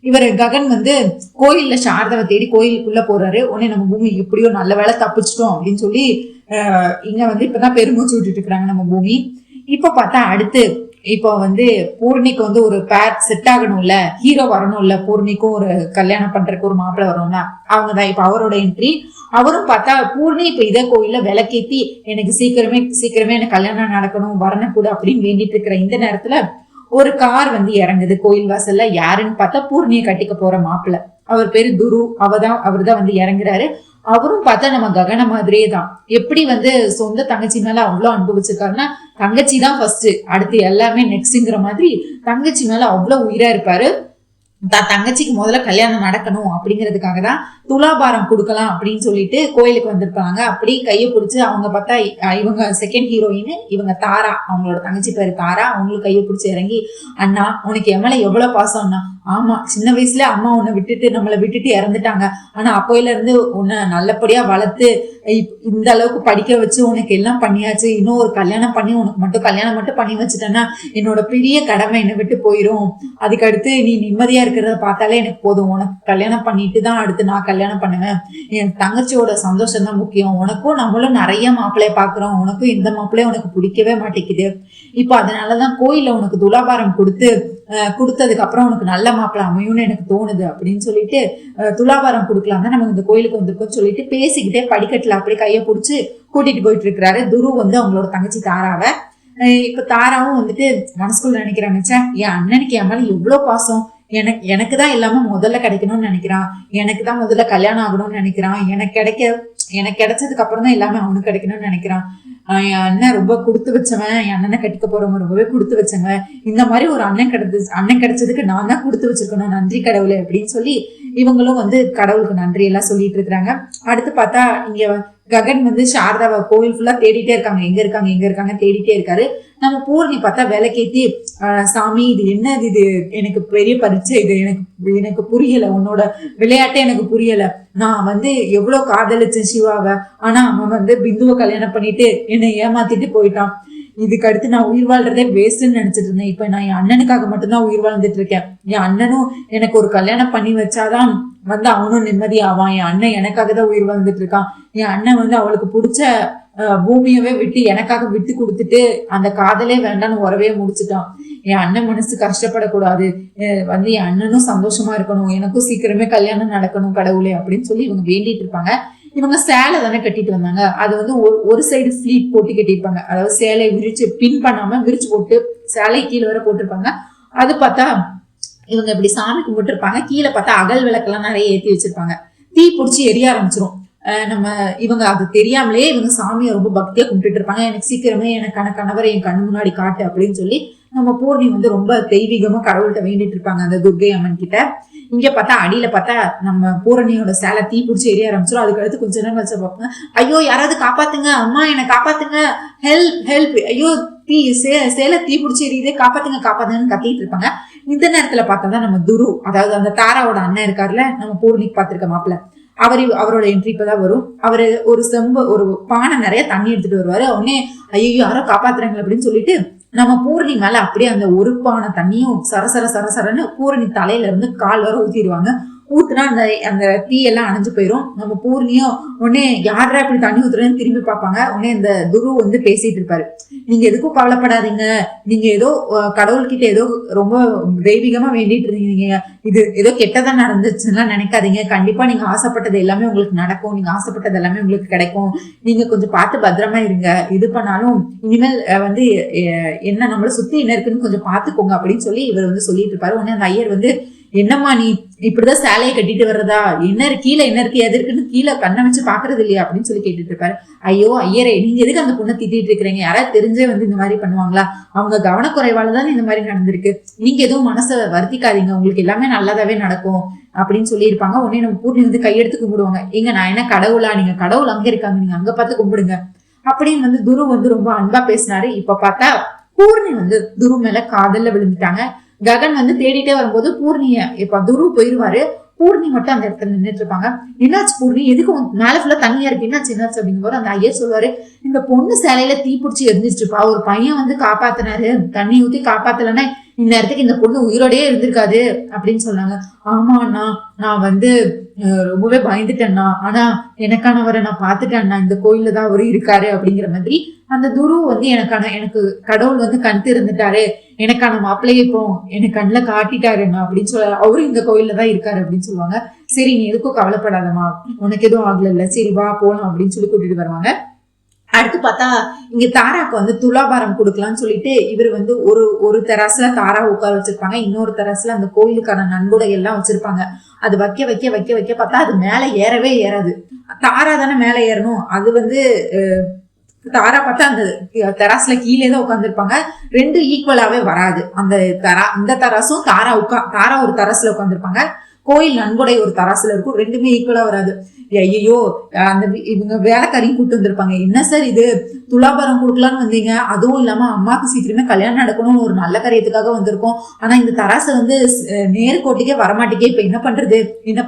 இவர் ககன் வந்து கோயில்ல சாரதாவை தேடி கோயிலுக்குள்ள போறாரு. உடனே நம்ம பூமி எப்படியோ நல்ல வேலை தப்பிச்சிட்டோம் அப்படின்னு சொல்லி இங்க வந்து இப்பதான் பெருமூச்சு விட்டுட்டு இருக்கிறாங்க நம்ம பூமி. இப்ப பார்த்தா அடுத்து இப்போ வந்து பூர்ணிக்கு வந்து ஒரு பேர் செட் ஆகணும்ல, ஹீரோ வரணும்ல, பூர்ணிக்கும் ஒரு கல்யாணம் பண்றதுக்கு ஒரு மாப்பிள்ளை வரும்ல, அவங்கதான் இப்ப அவரோட என்ட்ரி. அவரும் பார்த்தா பூர்ணி இப்ப இதே கோயில்ல விளக்கேத்தி எனக்கு சீக்கிரமே எனக்கு கல்யாணம் நடக்கணும் வரணும் கூட அப்படின்னு வேண்டிட்டு இருக்கிற இந்த நேரத்துல ஒரு கார் வந்து இறங்குது கோயில் வாசல்ல. யாருன்னு பார்த்தா பூர்ணியை கட்டிக்க போற மாப்பிள்ள, அவர் பேரு துரு, அவர்தான் வந்து இறங்குறாரு. அவரும் பார்த்தா நம்ம ககன மாதிரியே தான், எப்படி வந்து சொந்த தங்கச்சி மேல அவ்வளவு அனுபவிச்சிருக்காருன்னா தங்கச்சி தான் ஃபர்ஸ்ட், அடுத்து எல்லாமே நெக்ஸ்ட்ங்கிற மாதிரி தங்கச்சி மேல அவ்வளவு உயிரா இருப்பாரு. தங்கச்சிக்கு முதல்ல கல்யாணம் நடக்கணும் அப்படிங்கிறதுக்காக தான் துலாபாரம் கொடுக்கலாம் அப்படின்னு சொல்லிட்டு கோயிலுக்கு வந்திருப்பாங்க. அப்படி கையை பிடிச்சி அவங்க பார்த்தா இவங்க செகண்ட் ஹீரோயின், இவங்க தாரா, அவங்களோட தங்கச்சி பேரு தாரா, அவங்களுக்கு கையை பிடிச்சி இறங்கி அண்ணா உனக்கு எம்எல்ஏ எவ்வளவு பாசம் அண்ணா, ஆமா சின்ன வயசுல அம்மா உன்னை நம்மளை விட்டுட்டு இறந்துட்டாங்க, ஆனா அப்போயில இருந்து உன்னை நல்லபடியா வளர்த்து இந்த அளவுக்கு படிக்க வச்சு உனக்கு எல்லாம் பண்ணியாச்சு, இன்னும் ஒரு கல்யாணம் பண்ணி உனக்கு மட்டும் கல்யாணம் மட்டும் பண்ணி வச்சுட்டேன்னா என்னோட பெரிய கடமை என்னை விட்டு போயிரும், அதுக்கடுத்து நீ நிம்மதியா இருக்கிறத பார்த்தாலே எனக்கு போதும், உனக்கு கல்யாணம் பண்ணிட்டு தான் அடுத்து நான் கல்யாணம் பண்ணுவேன், என் தங்கச்சியோட சந்தோஷம் தான் முக்கியம், உனக்கும் நம்மளும் நிறைய மாப்பிள்ளைய பாக்குறோம், உனக்கும் இந்த மாப்பிள்ளைய உனக்கு பிடிக்கவே மாட்டேங்குது, இப்ப அதனாலதான் கோயில்ல உனக்கு துலாபாரம் கொடுத்ததுக்கு அப்புறம் உனக்கு நல்ல மாப்பிள்ளை அமையும்னு எனக்கு தோணுது அப்படின்னு சொல்லிட்டு துலாபாரம் கொடுக்கலாம் தான் நம்ம இந்த கோயிலுக்கு வந்திருக்கோம் சொல்லிட்டு பேசிக்கிட்டே படிக்கட்டுல அப்படி கையை பிடிச்சி கூட்டிட்டு போயிட்டு இருக்கிறாரு துரு வந்து அவங்களோட தங்கச்சி தாராவை. இப்ப தாராவும் வந்துட்டு மனசுக்குள்ள நினைக்கிறாங்க, என் அண்ணனுக்கு என் மேல எவ்வளவு பாசம், எனக்கு தான் எல்லாமே முதல்ல கிடைக்கணும்னு நினைக்கிறான், எனக்கு தான் முதல்ல கல்யாணம் ஆகணும்னு நினைக்கிறான், எனக்கு கிடைச்சதுக்கு அப்புறம் தான் எல்லாமே அவனுக்கு கிடைக்கணும்னு நினைக்கிறான், என் அண்ணன் ரொம்ப கொடுத்து வச்சவன், என் அண்ணனை கட்டிக்க போறவங்க ரொம்பவே கொடுத்து வச்சவங்க, இந்த மாதிரி ஒரு அண்ணன் கிடைச்சதுக்கு நான் தான் கொடுத்து வச்சிருக்கணும், நன்றி கடவுளே அப்படின்னு சொல்லி இவங்களும் வந்து கடவுளுக்கு நன்றி எல்லாம் சொல்லிட்டு இருக்கிறாங்க. அடுத்து பார்த்தா இங்க ககன் வந்து சாரதாவை கோவில் ஃபுல்லா தேடிட்டே இருக்காங்க, எங்க இருக்காங்க தேடிட்டே இருக்காரு. நம்ம பூர்ணி பார்த்தா விளக்கேத்தி சாமி இது என்னது, இது எனக்கு பெரிய பரீட்சை, இது எனக்கு புரியல, உன்னோட விளையாட்டே எனக்கு புரியல, நான் வந்து எவ்வளவு காதலிச்சேன் சிவாவை, ஆனா அவன் வந்து பிந்துவை கல்யாணம் பண்ணிட்டு என்னை ஏமாத்திட்டு போயிட்டான், இதுக்கு அடுத்து நான் உயிர் வாழ்றதே வேஸ்ட்ன்னு நினைச்சிட்டு இருந்தேன், இப்ப நான் என் அண்ணனுக்காக மட்டும்தான் உயிர் வாழ்ந்துட்டு இருக்கேன், என் அண்ணனும் எனக்கு ஒரு கல்யாணம் பண்ணி வச்சாதான் வந்து அவனும் நிம்மதி ஆவான், என் அண்ணன் எனக்காக தான் உயிர் வாழ்ந்துட்டு இருக்கான், என் அண்ணன் வந்து அவளுக்கு பிடிச்ச பூமியவே விட்டு எனக்காக விட்டு கொடுத்துட்டு அந்த காதலே வேண்டான்னு உறவே முடிச்சுட்டான், என் அண்ணன் மனசு கஷ்டப்படக்கூடாது, வந்து என் அண்ணனும் சந்தோஷமா இருக்கணும், எனக்கும் சீக்கிரமே கல்யாணம் நடக்கணும் கடவுளே அப்படின்னு சொல்லி இவங்க வேண்டிட்டு இருப்பாங்க. இவங்க சேலை தானே கட்டிட்டு வந்தாங்க, அது வந்து ஒரு சைடு ஃபிளீட் போட்டு கட்டிருப்பாங்க, அதாவது சேலை விரிச்சு பின் பண்ணாம விரிச்சு போட்டு சேலை கீழே வர போட்டிருப்பாங்க. அது பார்த்தா இவங்க இப்படி சாமி கும்பிட்டு இருப்பாங்க, கீழே பார்த்தா அகல் விளக்கெல்லாம் நிறைய ஏற்றி வச்சிருப்பாங்க, தீ பிடிச்சி எரிய ஆரம்பிச்சிரும். இவங்க அது தெரியாமலே இவங்க சாமியை ரொம்ப பக்தியா கும்பிட்டு இருப்பாங்க, எனக்கு சீக்கிரமே எனக்கான கணவரை என் கண்ணு முன்னாடி காட்டு அப்படின்னு சொல்லி நம்ம பூர்ணி வந்து ரொம்ப தெய்வீகமா கடவுள்கிட்ட வேண்டிட்டு இருப்பாங்க அந்த துர்கை அம்மன் கிட்ட. இங்க பார்த்தா அடியில பார்த்தா நம்ம பூரணியோட சேலை தீ பிடிச்சி எரிய ஆரம்பிச்சிடும். அதுக்கு அடுத்து கொஞ்ச நேரம் கழிச்சு பார்ப்பாங்க, ஐயோ யாராவது காப்பாத்துங்க, அம்மா என்னை காப்பாத்துங்க, ஹெல்ப், ஐயோ சேலை தீ பிடிச்சி எரியுது, காப்பாத்துங்கன்னு கத்திட்டு இருப்பாங்க. இந்த நேரத்துல பார்த்தாதான் நம்ம துரு, அதாவது அந்த தாராவோட அண்ணன் இருக்காருல்ல, நம்ம பூர்ணிக்கு பார்த்திருக்க மாப்பிள்ள, அவரோட என்ட்ரி இப்பதான் வரும். அவரு ஒரு பானை நிறைய தண்ணி எடுத்துட்டு வருவாரு. உடனே ஐயோ யாரோ காப்பாத்துறாங்க அப்படின்னு சொல்லிட்டு நம்ம பூரணி மேல அப்படியே அந்த ஒரு பானை தண்ணியும் சரசரன்னு பூரணி தலையில இருந்து கால் வர ஊத்திடுவாங்க. ஊத்துனா அந்த அந்த தீயெல்லாம் அணைஞ்சு போயிடும். நம்ம பூர்ணியும் உடனே யாரா இப்படி தண்ணி ஊத்துறேன்னு திரும்பி பார்ப்பாங்க. உடனே இந்த துரு வந்து பேசிட்டு இருப்பாரு, நீங்க எதுக்கும் கவலைப்படாதீங்க, நீங்க ஏதோ கடவுள்கிட்ட ஏதோ ரொம்ப தெய்வீகமா வேண்டிட்டு இருந்தீங்க, இது ஏதோ கெட்டதா நடந்துச்சுன்னா நினைக்காதீங்க, கண்டிப்பா நீங்க ஆசைப்பட்டது எல்லாமே உங்களுக்கு நடக்கும், நீங்க ஆசைப்பட்டது எல்லாமே உங்களுக்கு கிடைக்கும், நீங்க கொஞ்சம் பார்த்து பத்திரமா இருங்க, இது பண்ணாலும் இனிமேல் வந்து என்ன நம்மள சுத்தி என்ன இருக்குன்னு கொஞ்சம் பாத்துக்கோங்க அப்படின்னு சொல்லி இவர் வந்து சொல்லிட்டு இருப்பாரு. உடனே அந்த ஐயர் வந்து, என்னம்மா நீ இப்படிதான் சேலையை கட்டிட்டு வர்றதா, என்ன கீழே என்ன இருக்கு எது இருக்குன்னு கீழே கண்ணை வச்சு பாக்குறது இல்லையா அப்படின்னு சொல்லி கேட்டுட்டு இருப்பாரு. ஐயோ ஐயரே, நீங்க எதுக்கு அந்த பொண்ணை திட்டிட்டு இருக்கிறீங்க, யாராவது தெரிஞ்சே வந்து இந்த மாதிரி பண்ணுவாங்களா, அவங்க கவனக்குறைவாலதான் இந்த மாதிரி நடந்திருக்கு, நீங்க எதுவும் மனசை வருத்திக்காதீங்க, உங்களுக்கு எல்லாமே நல்லதாவே நடக்கும் அப்படின்னு சொல்லி இருப்பாங்க. உடனே நம்ம பூர்ணி வந்து கையெடுத்து கும்பிடுவாங்க. எங்க நான் என்ன கடவுளா, நீங்க கடவுள் அங்க இருக்காங்க, நீங்க அங்க பார்த்து கும்பிடுங்க அப்படின்னு வந்து துரு வந்து ரொம்ப அன்பா பேசினாரு. இப்ப பார்த்தா பூர்ணி வந்து துரு மேல காதல்ல விழுந்துட்டாங்க. ககன் வந்து தேடிட்டே வரும்போது பூர்ணிய இப்ப துரு போயிருவாரு, பூர்ணி மட்டும் அந்த இடத்துல நின்றுட்டு இருப்பாங்க. என்னாச்சு பூர்ணி, எதுக்கு மேல ஃபுல்லா தண்ணியா இருக்கு, என்னாச்சு அப்படிங்கும்போது அந்த ஐயர் சொல்லுவாரு, இந்த பொண்ணு சேலையில தீ பிடிச்சி எரிஞ்சிச்சுப்பா, ஒரு பையன் வந்து காப்பாத்தினாரு, தண்ணி ஊத்தி காப்பாத்தலன்னா இந்நேரத்துக்கு இந்த பொண்ணு உயிரோடயே இருந்திருக்காது அப்படின்னு சொன்னாங்க. ஆமா அண்ணா, நான் வந்து ரொம்பவே பயந்துட்டேன்னா, ஆனா எனக்கானவரை நான் பாத்துட்டேன்னா, இந்த கோயில்ல தான் அவரு இருக்காரு அப்படிங்கிற மாதிரி அந்த துரு வந்து எனக்கு கடவுள் வந்து கண் திறந்துட்டாரு, எனக்கான மாப்பிள்ளைய இப்போ எனக்கு கண்ணுல காட்டிட்டாருண்ணா அப்படின்னு சொல்ல, அவரும் இந்த கோயில்ல தான் இருக்காரு அப்படின்னு சொல்லுவாங்க. சரி நீ எதுக்கும் கவலைப்படாதமா, உனக்கு எதுவும் ஆகல, சரி வா போலாம் அப்படின்னு சொல்லி கூட்டிட்டு வருவாங்க. அடுத்து பார்த்தா இங்க தாராக்கு வந்து துலாபாரம் கொடுக்கலாம்னு சொல்லிட்டு இவர் வந்து ஒரு தெராசுல தாரா உட்கார வச்சிருப்பாங்க, இன்னொரு தெராசுல அந்த கோயிலுக்கான நன்கொடை எல்லாம் வச்சிருப்பாங்க. அது வைக்க வைக்க வைக்க வைக்க பார்த்தா அது மேல ஏறவே ஏறாது. தாரா தானே மேல ஏறணும், அது வந்து தாரா பார்த்தா அந்த தெராசுல கீழே தான் உட்காந்துருப்பாங்க, ரெண்டு ஈக்குவலாவே வராது. அந்த இந்த தராசும் தாரா ஒரு தராசுல உட்காந்துருப்பாங்க, கோயில் நன்கொடை ஒரு தராசுல இருக்கும், ரெண்டுமே ஈக்குவலா வராது. ஐயோ அந்த இவங்க வேலைக்காரையும் கூட்டு வந்திருப்பாங்க, என்ன சார் இது துலாபாரம் கொடுக்கலான்னு வந்தீங்க, அதுவும் இல்லாம அம்மாவுக்கு சீக்கிரமே கல்யாணம் நடக்கணும்னு ஒரு நல்ல காரியத்துக்காக வந்திருக்கோம், ஆனா இந்த தராசை வந்து நேர்கோட்டிக்கே வரமாட்டேக்கே, இப்ப என்ன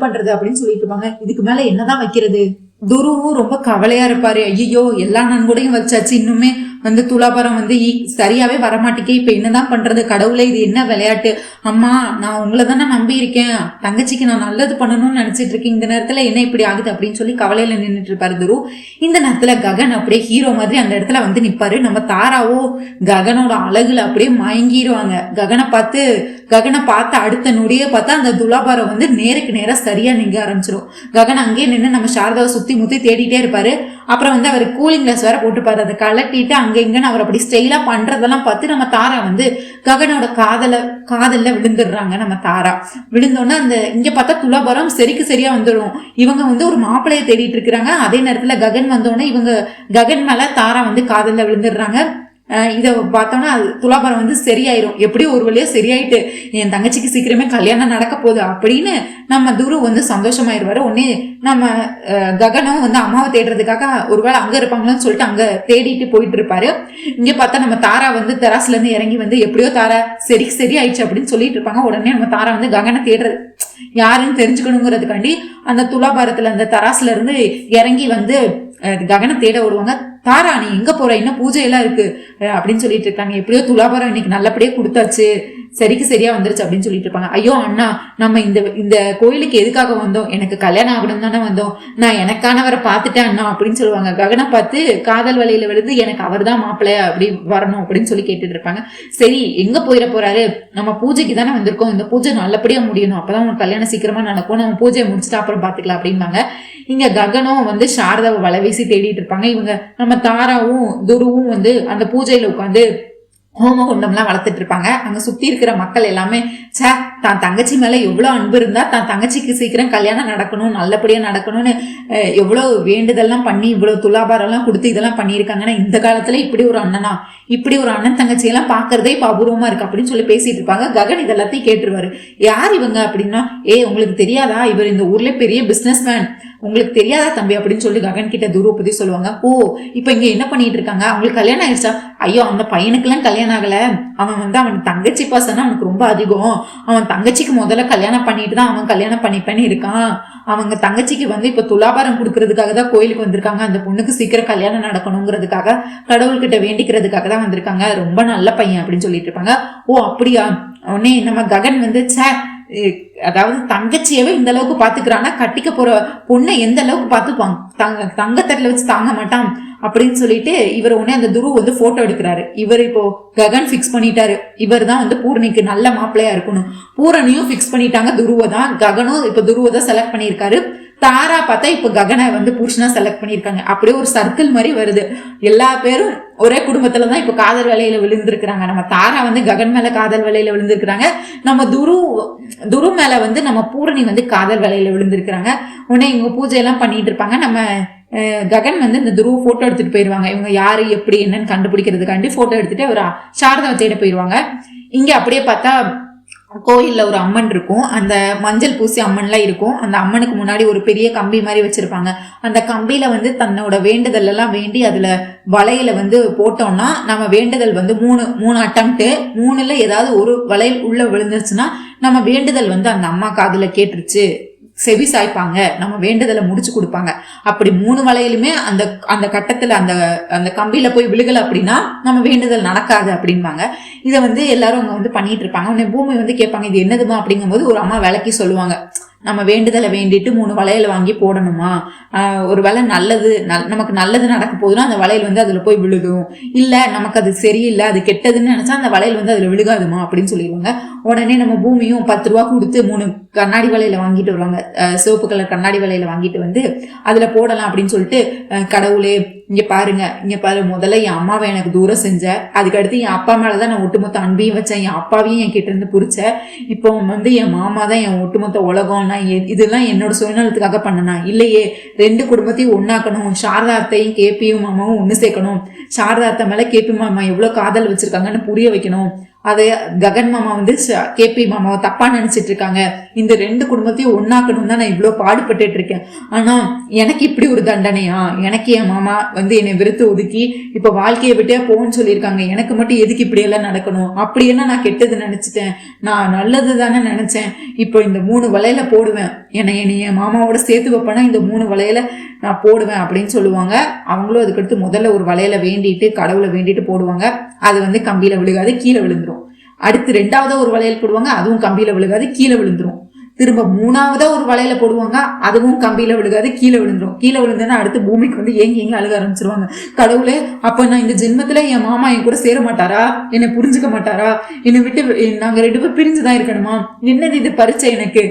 பண்றது அப்படின்னு சொல்லிட்டு இருப்பாங்க. இதுக்கு மேல என்னதான் வைக்கிறது. துருவும் ரொம்ப கவலையா இருப்பாரு, ஐயோ எல்லா நன்கொடையும் வச்சாச்சு, இன்னுமே வந்து துலாபாரம் வந்து சரியாவே வரமாட்டேக்கே, இப்ப என்னதான் பண்றது, கடவுளே இது என்ன விளையாட்டு, அம்மா நான் உங்களை தானே நம்பி இருக்கேன், தங்கச்சிக்கு நான் நல்லது பண்ணணும்னு நினைச்சிட்டு இருக்கேன், இந்த நேரத்துல என்ன இப்படி ஆகுது அப்படின்னு சொல்லி கவலையில நின்றுட்டு இருப்பாரு துரு. இந்த நேரத்துல ககன் அப்படியே ஹீரோ மாதிரி அந்த இடத்துல வந்து நிப்பாரு. நம்ம தாராவோ ககனோட அழகுல அப்படியே மயங்கிடுவாங்க. ககனை பார்த்து அடுத்த நொடியே பார்த்தா அந்த துலாபாரம் வந்து நேருக்கு நேரா சரியா நிக்க ஆரம்பிச்சிடும். ககன் அங்கேயே நின்று நம்ம சாரதாவை சுத்தி முத்தி தேடிட்டே இருப்பாரு. அப்புறம் வந்து அவர் கூலிங் கிளாஸ் வேற போட்டுப்பாரு, அதை கலட்டிட்டு அங்க இங்கன்னு அவர் அப்படி ஸ்டைலா பண்றதெல்லாம் பார்த்து நம்ம தாரா வந்து ககனோட காதல்ல விழுந்துடுறாங்க. நம்ம தாரா விழுந்தோன்னா அந்த இங்க பார்த்தா துலாபாரம் சரியா வந்துடும். இவங்க வந்து ஒரு மாப்பிள்ளைய தேடிட்டு இருக்கிறாங்க, அதே நேரத்துல ககன் வந்தோடனே இவங்க ககன் மேல தாரா வந்து காதல்ல விழுந்துடுறாங்க. இதை பார்த்தோம்னா துலாபாரம் வந்து சரியாயிரும், எப்படியும் ஒரு வழியா சரியாயிட்டு என் தங்கச்சிக்கு சீக்கிரமே கல்யாணம் நடக்க போகுது அப்படின்னு நம்ம துரு வந்து சந்தோஷமாயிருவாரு. உடனே நம்ம ககனும் வந்து அம்மாவை தேடுறதுக்காக ஒருவேளை அங்க இருப்பாங்களோன்னு சொல்லிட்டு அங்க தேடிட்டு போயிட்டு இருப்பாரு. இங்க பார்த்தா நம்ம தாரா வந்து தெராசுல இருந்து இறங்கி வந்து எப்படியோ தாரா சரி ஆயிடுச்சு அப்படின்னு சொல்லிட்டு இருப்பாங்க. உடனே நம்ம தாரா வந்து ககனை தேடுறது யாருன்னு தெரிஞ்சுக்கணுங்கிறதுக்காண்டி அந்த துலாபாரத்துல அந்த தராசுல இருந்து இறங்கி வந்து ககனை தேட விடுவாங்க. தாரா நீ எங்க போற, இன்னும் பூஜை எல்லாம் இருக்கு அப்படின்னு சொல்லிட்டு இருக்காங்க. எப்படியோ துலாபாரம் இன்னைக்கு நல்லபடியா கொடுத்தாச்சு, சரியா வந்துருச்சு அப்படின்னு சொல்லிட்டு இருப்பாங்க. ஐயோ அண்ணா, நம்ம இந்த கோயிலுக்கு எதுக்காக வந்தோம், எனக்கு கல்யாணம் ஆகணும் தானே வந்தோம், நான் எனக்கானவரை பார்த்துட்டேன் அண்ணா அப்படின்னு சொல்லுவாங்க. ககனை பார்த்து காதல் வலையில விழுந்து எனக்கு அவர் தான் மாப்பிள்ளை அப்படி வரணும் அப்படின்னு சொல்லி கேட்டுட்டு இருப்பாங்க. சரி எங்க போயிட போறாரு, நம்ம பூஜைக்கு தானே வந்திருக்கோம், இந்த பூஜை நல்லபடியா முடியணும், அப்பதான் உனக்கு கல்யாணம் சீக்கிரமா நடக்கும், நம்ம பூஜையை முடிச்சுட்டு அப்புறம் பாத்துக்கலாம் அப்படின்பாங்க. இங்க ககனும் வந்து சாரதாவை வலை வீசி தேடிட்டு இருப்பாங்க. இவங்க நம்ம தாராவும் துருவும் வந்து அந்த பூஜையில உட்காந்து ஹோமகுண்டம்லாம் வளர்த்துட்டு இருப்பாங்க. அங்க சுத்தி இருக்கிற மக்கள் எல்லாமே தான் தங்கச்சி மேல எவ்வளவு அன்பு இருந்தா தான் தங்கச்சிக்கு சீக்கிரம் கல்யாணம் நடக்கணும், நல்லபடியா நடக்கணும்னு எவ்வளவு வேண்டுதெல்லாம் பண்ணி இவ்வளவு துலாபாரம் எல்லாம் கொடுத்து இதெல்லாம் பண்ணியிருக்காங்கன்னா இந்த காலத்துல இப்படி ஒரு அண்ணன் தங்கச்சி எல்லாம் பாக்குறதே இப்ப அபூர்வமா இருக்கு அப்படின்னு சொல்லி பேசிட்டு இருப்பாங்க. ககன் இதெல்லாத்தையும் கேட்டுருவாரு. யார் இவங்க அப்படின்னா, உங்களுக்கு தெரியாதா, இவர் இந்த ஊர்ல பெரிய பிசினஸ் மேன், உங்களுக்கு தெரியாதா தம்பி அப்படின்னு சொல்லி ககன் கிட்ட துருவ பத்தி சொல்லுவாங்க. ஓ இப்ப இங்க என்ன பண்ணிட்டு இருக்காங்க, அவங்களுக்கு கல்யாணம் ஆயிடுச்சா, ஐயோ அந்த பையனுக்கு எல்லாம் கல்யாணம் ஆகல, அவன் வந்து அவன் தங்கச்சி பாசனா அவனுக்கு ரொம்ப அதிகம், அவன் தங்கச்சிக்கு முதல்ல கல்யாணம் பண்ணிட்டு தான் அவன் கல்யாணம் பண்ணி இருக்கான், அவங்க தங்கச்சிக்கு வந்து இப்ப துலாபாரம் கொடுக்கறதுக்காக தான் கோயிலுக்கு வந்திருக்காங்க, அந்த பொண்ணுக்கு சீக்கிரம் கல்யாணம் நடக்கணுங்கிறதுக்காக கடவுள்கிட்ட வேண்டிக்கிறதுக்காக தான் வந்திருக்காங்க, ரொம்ப நல்ல பையன் அப்படின்னு சொல்லிட்டு இருப்பாங்க. ஓ அப்படியா. உடனே நம்ம ககன் வந்து அதாவது தங்கச்சியவே இந்த அளவுக்கு பாத்துக்கிறான்னா கட்டிக்க போற பொண்ணை எந்த அளவுக்கு பார்த்துப்பாங்க, தங்கத்தட்டில வச்சு தாங்க மாட்டான் அப்படின்னு சொல்லிட்டு இவர் உடனே அந்த துருவ் வந்து போட்டோ எடுக்கிறாரு. இவர் இப்போ ககன் பிக்ஸ் பண்ணிட்டாரு, இவர் தான் வந்து பூரணிக்கு நல்ல மாப்பிள்ளையா இருக்கணும். பூரணியும் பிக்ஸ் பண்ணிட்டாங்க துருவ தான், ககனும் இப்ப துருவ தான் செலக்ட் பண்ணியிருக்காரு. தாரா பார்த்தா இப்ப ககனை வந்து புருஷனா செலக்ட் பண்ணிருக்காங்க. அப்படியே ஒரு சர்க்கிள் மாதிரி வருது. எல்லா பேரும் ஒரே குடும்பத்துலதான் இப்ப காதல் வேலையில விழுந்திருக்கிறாங்க. நம்ம தாரா வந்து ககன் மேல காதல் வேலையில விழுந்திருக்கிறாங்க, நம்ம துரு மேல வந்து நம்ம பூரணி வந்து காதல் வேலையில விழுந்திருக்கிறாங்க. உடனே இவங்க பூஜை எல்லாம் பண்ணிட்டு இருப்பாங்க. நம்ம ககன் வந்து இந்த துருவ போட்டோ எடுத்துட்டு போயிருவாங்க. இவங்க யாரு எப்படி என்னன்னு கண்டுபிடிக்கிறதுக்காண்டி போட்டோ எடுத்துட்டு ஒரு சாரதா தேட போயிருவாங்க. இங்க அப்படியே பார்த்தா கோயில்ல ஒரு அம்மன் இருக்கும், அந்த மஞ்சள் பூசி அம்மன்லாம் இருக்கும். அந்த அம்மனுக்கு முன்னாடி ஒரு பெரிய கம்பி மாதிரி வச்சிருப்பாங்க. அந்த கம்பியில வந்து தன்னோட வேண்டுதல் எல்லாம் வேண்டி அதுல வளையல வந்து போட்டோம்னா நம்ம வேண்டுதல் வந்து மூணு அட்டம்ப்ட், 3ல ஏதாவது ஒரு வளையல் உள்ள விழுந்துருச்சுன்னா நம்ம வேண்டுதல் வந்து அந்த அம்மா காதுல கேட்டுருச்சு, செவி சாய்ப்பாங்க, நம்ம வேண்டுதலை முடிச்சு கொடுப்பாங்க. அப்படி 3 வளையலுமே அந்த கட்டத்துல அந்த கம்பியில போய் விழுகல அப்படின்னா நம்ம வேண்டுதல் நடக்காது அப்படின்பாங்க. இதை வந்து எல்லாரும் அங்க வந்து பண்ணிட்டு இருப்பாங்க. உடனே பூமி வந்து கேட்பாங்க இது என்னதுமா அப்படிங்கும்போது ஒரு அம்மா விளக்கி சொல்லுவாங்க, நம்ம வேண்டுதலை வேண்டிட்டு 3 வளையல் வாங்கி போடணுமா, ஒரு வேலை நமக்கு நல்லது நடக்க போகுதுன்னா அந்த வளையல் வந்து அதுல போய் விழுகும், இல்ல நமக்கு அது சரியில்லை அது கெட்டதுன்னு நினைச்சா அந்த வளையல் வந்து அதுல விழுகாதுமா அப்படின்னு சொல்லிடுவாங்க. உடனே நம்ம பூமியும் 10 ரூபா கொடுத்து 3 கண்ணாடி வளையல வாங்கிட்டு வருவாங்க. சிவப்பு கலர் கண்ணாடி வளையல வாங்கிட்டு வந்து அதுல போடலாம் அப்படின்னு சொல்லிட்டு, கடவுளே இங்க பாரு, முதல்ல என் அம்மாவை எனக்கு தூரம் செஞ்ச, அதுக்கடுத்து என் அப்பா மேலதான் நான் ஒட்டுமொத்த அன்பையும் வச்சேன், என் அப்பாவையும் என் கிட்ட இருந்து புரிச்ச, இப்போ வந்து என் மாமா தான் என் ஒட்டுமொத்த உலகம், நான் இதெல்லாம் என்னோட சுயநலத்துக்காக பண்ணனா இல்லையே, 2 குடும்பத்தையும் ஒன்னாக்கணும், சாரதாத்தையும் கேபியும் மாமாவும் ஒண்ணு சேர்க்கணும், சாரதாத்த மேல கேபி மாமா எவ்வளவு காதல் வச்சிருக்காங்கன்னு புரிய வைக்கணும், அதை ககன் மாமா வந்து கேபி மாமாவை தப்பா நினைச்சிட்டு இருக்காங்க, இந்த 2 குடும்பத்தையும் ஒன்னாக்கணும் தான் நான் இவ்வளவு பாடுபட்டு இருக்கேன். ஆனா எனக்கு இப்படி ஒரு தண்டனையா, எனக்கு என் மாமா வந்து என்னை வெறுத்து ஒதுக்கி இப்ப வாழ்க்கையை விட்டே போன்னு சொல்லியிருக்காங்க, எனக்கு மட்டும் எதுக்கு இப்படி எல்லாம் நடக்கணும், அப்படி என்ன நான் கெட்டது நினைச்சிட்டேன், நான் நல்லது தானே நினைச்சேன், இப்போ இந்த 3 வளையல போடுவேன், என்னை என் மாமாவோட சேர்த்து வைப்பேன்னா இந்த 3 வளையல நான் போடுவேன் அப்படின்னு சொல்லுவாங்க. அவங்களும் அதுக்கடுத்து முதல்ல ஒரு வளையல வேண்டிட்டு கடவுளை வேண்டிட்டு போடுவாங்க. அது வந்து கம்பியில விழுகாது, கீழே விழுந்துரும். அடுத்து 2வது ஒரு வளையல் போடுவாங்க, அதுவும் கம்பியில விழுகாது, கீழே விழுந்துரும். திரும்ப 3வது ஒரு வளையல போடுவாங்க, அதுவும் கம்பியில விழுகாது, கீழே விழுந்துரும். கீழே விழுந்ததுன்னா அடுத்து பூமிக்கு வந்து ஏங்கி அழுக ஆரம்பிச்சிருவாங்க. கடவுளே, அப்ப நான் இந்த ஜென்மத்துல என் மாமா என் கூட சேர மாட்டாரா, என்னை புரிஞ்சுக்க மாட்டாரா, என்னை விட்டு நாங்க 2 பேரும் பிரிஞ்சுதான் இருக்கணுமா, என்னது இது பரிச்சை, எனக்கு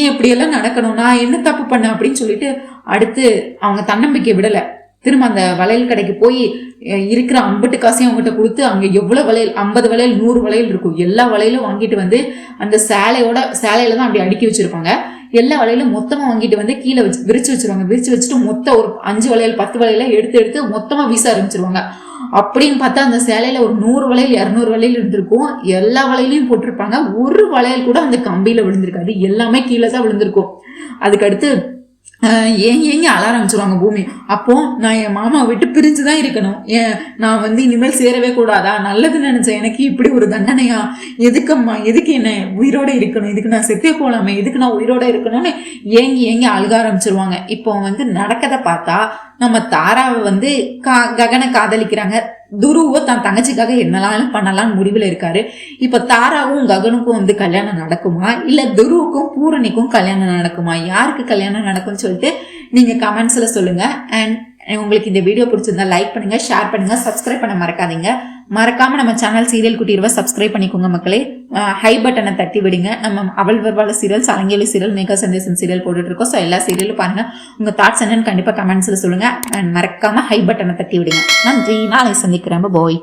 ஏன் இப்படி எல்லாம் நடக்கணும், நான் என்ன தப்பு பண்ணேன் அப்படின்னு சொல்லிட்டு அடுத்து அவங்க தன்னம்பிக்கை விடல. திரும்ப அந்த வளையல் கடைக்கு போய் இருக்கிற 50 காசையும் அவங்ககிட்ட கொடுத்து அங்க எவ்வளவு வளையல், 50 வளையல் 100 வளையல் இருக்கும், எல்லா வளையலும் வாங்கிட்டு வந்து அந்த சேலையில தான் அப்படி அடுக்கி வச்சிருப்பாங்க. எல்லா வளையலும் மொத்தமா வாங்கிட்டு வந்து கீழே விரிச்சு வச்சிருவாங்க. விரிச்சு வச்சுட்டு மொத்தம் ஒரு 5 வளையல் 10 வளையல எடுத்து மொத்தமா வீச ஆரம்பிச்சிருவாங்க. அப்படின்னு பார்த்தா அந்த சேலையில ஒரு 100 வளையல் 200 வளையல் இருந்திருக்கும். எல்லா வளையலையும் போட்டிருப்பாங்க, ஒரு வளையல் கூட அந்த கம்பியில விழுந்திருக்காது, எல்லாமே கீழே தான் விழுந்திருக்கும். அதுக்கடுத்து ஏங்க அழ ஆரம்பிச்சிருவாங்க பூமி. அப்போ நான் என் மாமாவை விட்டு பிரிஞ்சுதான் இருக்கணும், நான் வந்து இனிமேல் சேரவே கூடாதா, நல்லது நினைச்சேன், எனக்கு இப்படி ஒரு தண்டனையா, எதுக்கம்மா, எதுக்கு என்ன உயிரோட இருக்கணும், இதுக்கு நான் செத்தே போலாமே, எதுக்கு நான் உயிரோட இருக்கணும்னு ஏங்கி அழுக ஆரம்பிச்சிருவாங்க. இப்போ வந்து நடக்கதை பார்த்தா நம்ம தாராவை வந்து ககனை காதலிக்கிறாங்க, துருவ தான் தங்கச்சிக்காக என்னெல்லாம் பண்ணலாம்னு முடிவுல இருக்காரு. இப்ப தாராவும் ககனுக்கும் வந்து கல்யாணம் நடக்குமா, இல்ல துருவுக்கும் பூரணிக்கும் கல்யாணம் நடக்குமா, யாருக்கு கல்யாணம் நடக்கும்னு சொல்லிட்டு நீங்க கமெண்ட்ஸ்ல சொல்லுங்க. அண்ட் உங்களுக்கு இந்த வீடியோ பிடிச்சிருந்தா லைக் பண்ணுங்க, ஷேர் பண்ணுங்க, சப்ஸ்கிரைப் பண்ண மறக்காதீங்க. மறக்காம நம்ம சேனல் சீரியல் குட்டிருவா சப்ஸ்கிரைப் பண்ணிக்கோங்க மக்களே. ஹை பட்டனை தட்டி விடுங்க. நம்ம அவள் வருவாள சீரியல், சலங்கேலி சீரியல், மேகா சந்தேசம் சீரியல் போட்டுட்டு இருக்கோம். ஸோ எல்லா சீரியலும் பாருங்க. உங்க தாட்ஸ் என்னன்னு கண்டிப்பா கமெண்ட்ஸ்ல சொல்லுங்க. அண்ட் மறக்காம ஹை பட்டனை தட்டி விடுங்க. நன்றி, நாளை சந்திக்கிறேன். பாய்.